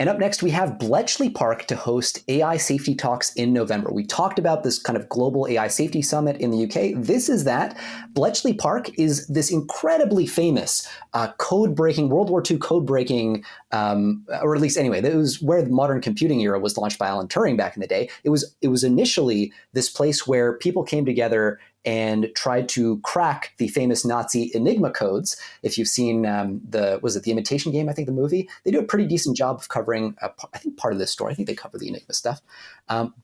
And up next, we have Bletchley Park to host AI safety talks in November. We talked about this kind of global AI safety summit in the UK. This is that. Bletchley Park is this incredibly famous code-breaking, World War II code-breaking, or at least anyway, it was where the modern computing era was launched by Alan Turing back in the day. It was initially this place where people came together and tried to crack the famous Nazi Enigma codes. If you've seen the Imitation Game, I think the movie, they do a pretty decent job of covering, I think, part of this story. I think they cover the Enigma stuff.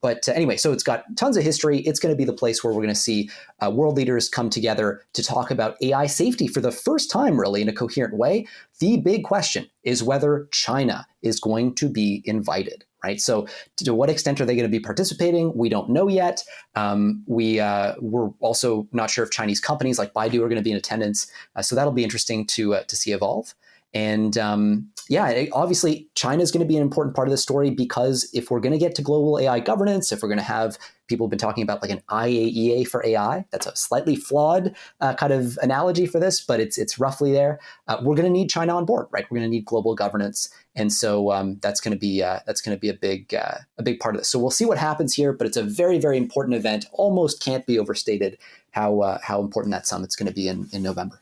But anyway, so it's got tons of history. It's going to be the place where we're going to see world leaders come together to talk about AI safety for the first time, really, in a coherent way. The big question is whether China is going to be invited. Right. So to what extent are they going to be participating? We don't know yet. We're also not sure if Chinese companies like Baidu are going to be in attendance. So that'll be interesting to see evolve. And obviously, China is going to be an important part of the story, because if we're going to get to global AI governance, if we're going to have, people have been talking about like an IAEA for AI, that's a slightly flawed kind of analogy for this, but it's roughly there. We're going to need China on board, right? We're going to need global governance, and so that's going to be a big part of this. So we'll see what happens here, but it's a very, very important event. Almost can't be overstated how important that summit's going to be in November.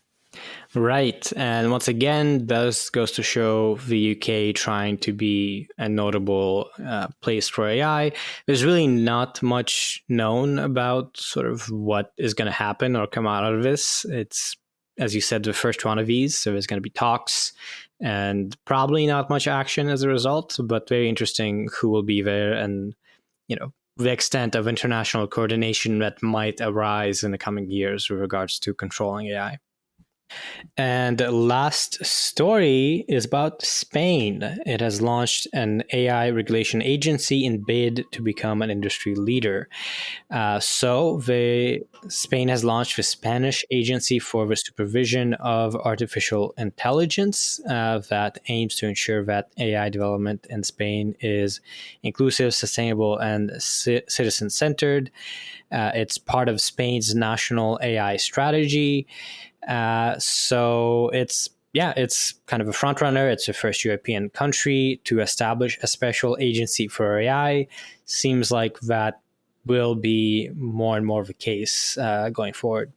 Right. And once again, this goes to show the UK trying to be a notable place for AI. There's really not much known about sort of what is going to happen or come out of this. It's, as you said, the first one of these. So there's going to be talks and probably not much action as a result, but very interesting who will be there and, the extent of international coordination that might arise in the coming years with regards to controlling AI. And the last story is about Spain. It has launched an AI regulation agency in bid to become an industry leader. Spain has launched the Spanish Agency for the Supervision of Artificial Intelligence that aims to ensure that AI development in Spain is inclusive, sustainable, and citizen-centered. It's part of Spain's national AI strategy. So it's kind of a front runner. It's the first European country to establish a special agency for AI. Seems like that will be more and more the case going forward.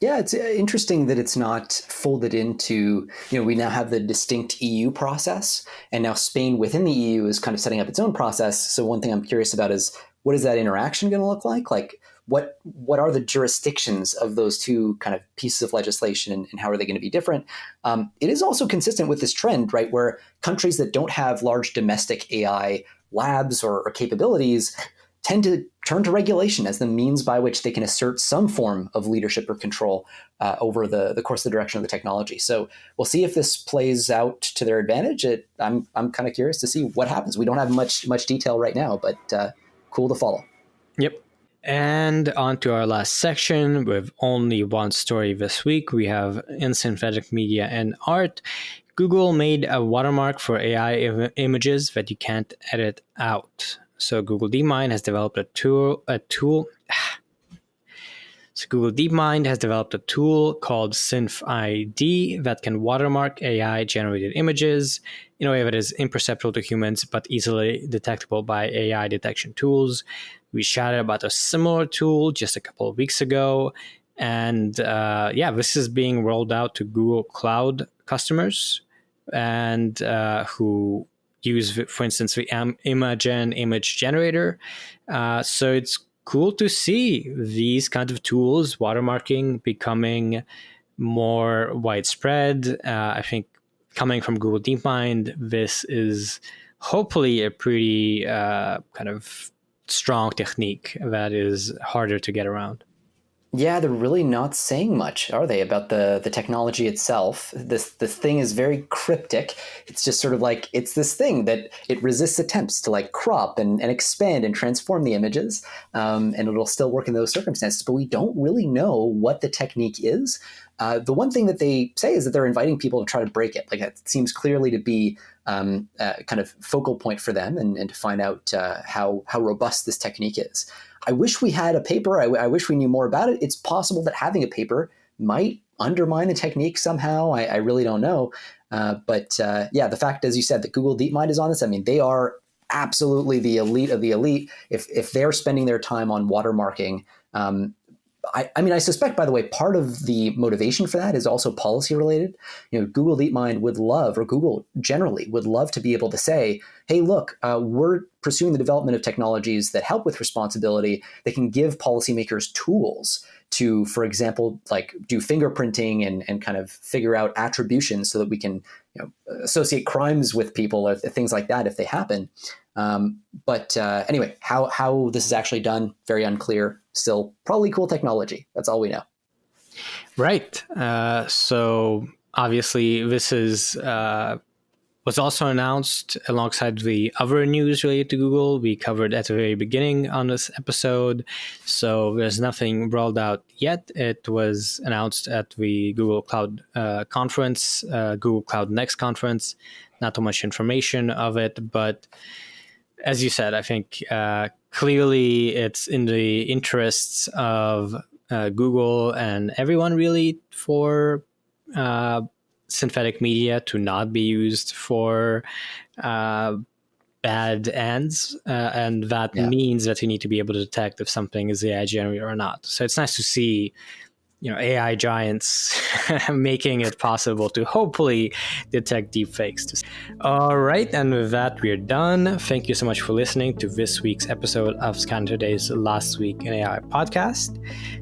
Yeah, it's interesting that it's not folded into, we now have the distinct EU process, and now Spain within the EU is kind of setting up its own process. So one thing I'm curious about is, what is that interaction going to look like? Like, what are the jurisdictions of those two kind of pieces of legislation, and how are they going to be different? It is also consistent with this trend, right, where countries that don't have large domestic AI labs or capabilities tend to turn to regulation as the means by which they can assert some form of leadership or control over the course of the direction of the technology. So we'll see if this plays out to their advantage. I'm kind of curious to see what happens. We don't have much detail right now, but cool to follow. Yep. And on to our last section with only one story this week. We have in synthetic media and art. Google made a watermark for AI images that you can't edit out. So Google DeepMind has developed a tool. So Google DeepMind has developed a tool called SynthID that can watermark AI-generated images in a way that is imperceptible to humans but easily detectable by AI detection tools. We chatted about a similar tool just a couple of weeks ago. And this is being rolled out to Google Cloud customers and who use, for instance, the Imagen image generator. So it's cool to see these kinds of tools, watermarking, becoming more widespread. I think coming from Google DeepMind, this is hopefully a pretty kind of strong technique that is harder to get around. Yeah, they're really not saying much, are they, about the technology itself? This thing is very cryptic. It's just sort of like, it's this thing that it resists attempts to like crop and expand and transform the images, and it'll still work in those circumstances. But we don't really know what the technique is. The one thing that they say is that they're inviting people to try to break it. Like, it seems clearly to be kind of focal point for them, and to find out how robust this technique is. I wish we had a paper. I wish we knew more about it. It's possible that having a paper might undermine the technique somehow. I really don't know. But yeah, the fact, as you said, that Google DeepMind is on this, I mean, they are absolutely the elite of the elite. If they're spending their time on watermarking, I mean, I suspect, by the way, part of the motivation for that is also policy related. Google DeepMind would love, or Google generally would love, to be able to say, hey, look, we're pursuing the development of technologies that help with responsibility, that can give policymakers tools to, for example, like do fingerprinting and kind of figure out attribution so that we can associate crimes with people or things like that if they happen. But anyway, how this is actually done, very unclear. Still probably cool technology. That's all we know. Right. So obviously this was also announced alongside the other news related to Google we covered at the very beginning on this episode. So there's nothing rolled out yet. It was announced at the Google Cloud conference, Google Cloud Next conference. Not too much information of it, but as you said, I think clearly it's in the interests of Google and everyone really for synthetic media to not be used for bad ends. And that means that you need to be able to detect if something is AI generated or not. So it's nice to see AI giants making it possible to hopefully detect deepfakes. All right, and with that, we're done. Thank you so much for listening to this week's episode of Scan Today's Last Week in AI podcast.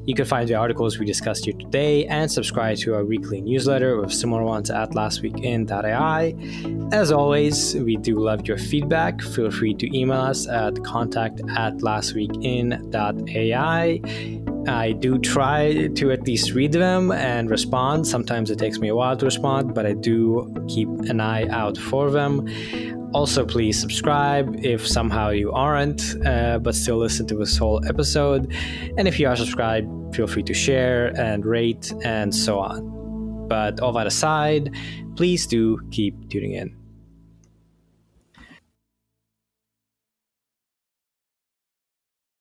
You can find the articles we discussed here today and subscribe to our weekly newsletter with similar ones at lastweekin.ai. As always, we do love your feedback. Feel free to email us at contact@lastweekin.ai. I do try to at least read them and respond. Sometimes it takes me a while to respond, but I do keep an eye out for them. Also, please subscribe if somehow you aren't, but still listen to this whole episode. And if you are subscribed, feel free to share and rate and so on. But all that aside, please do keep tuning in.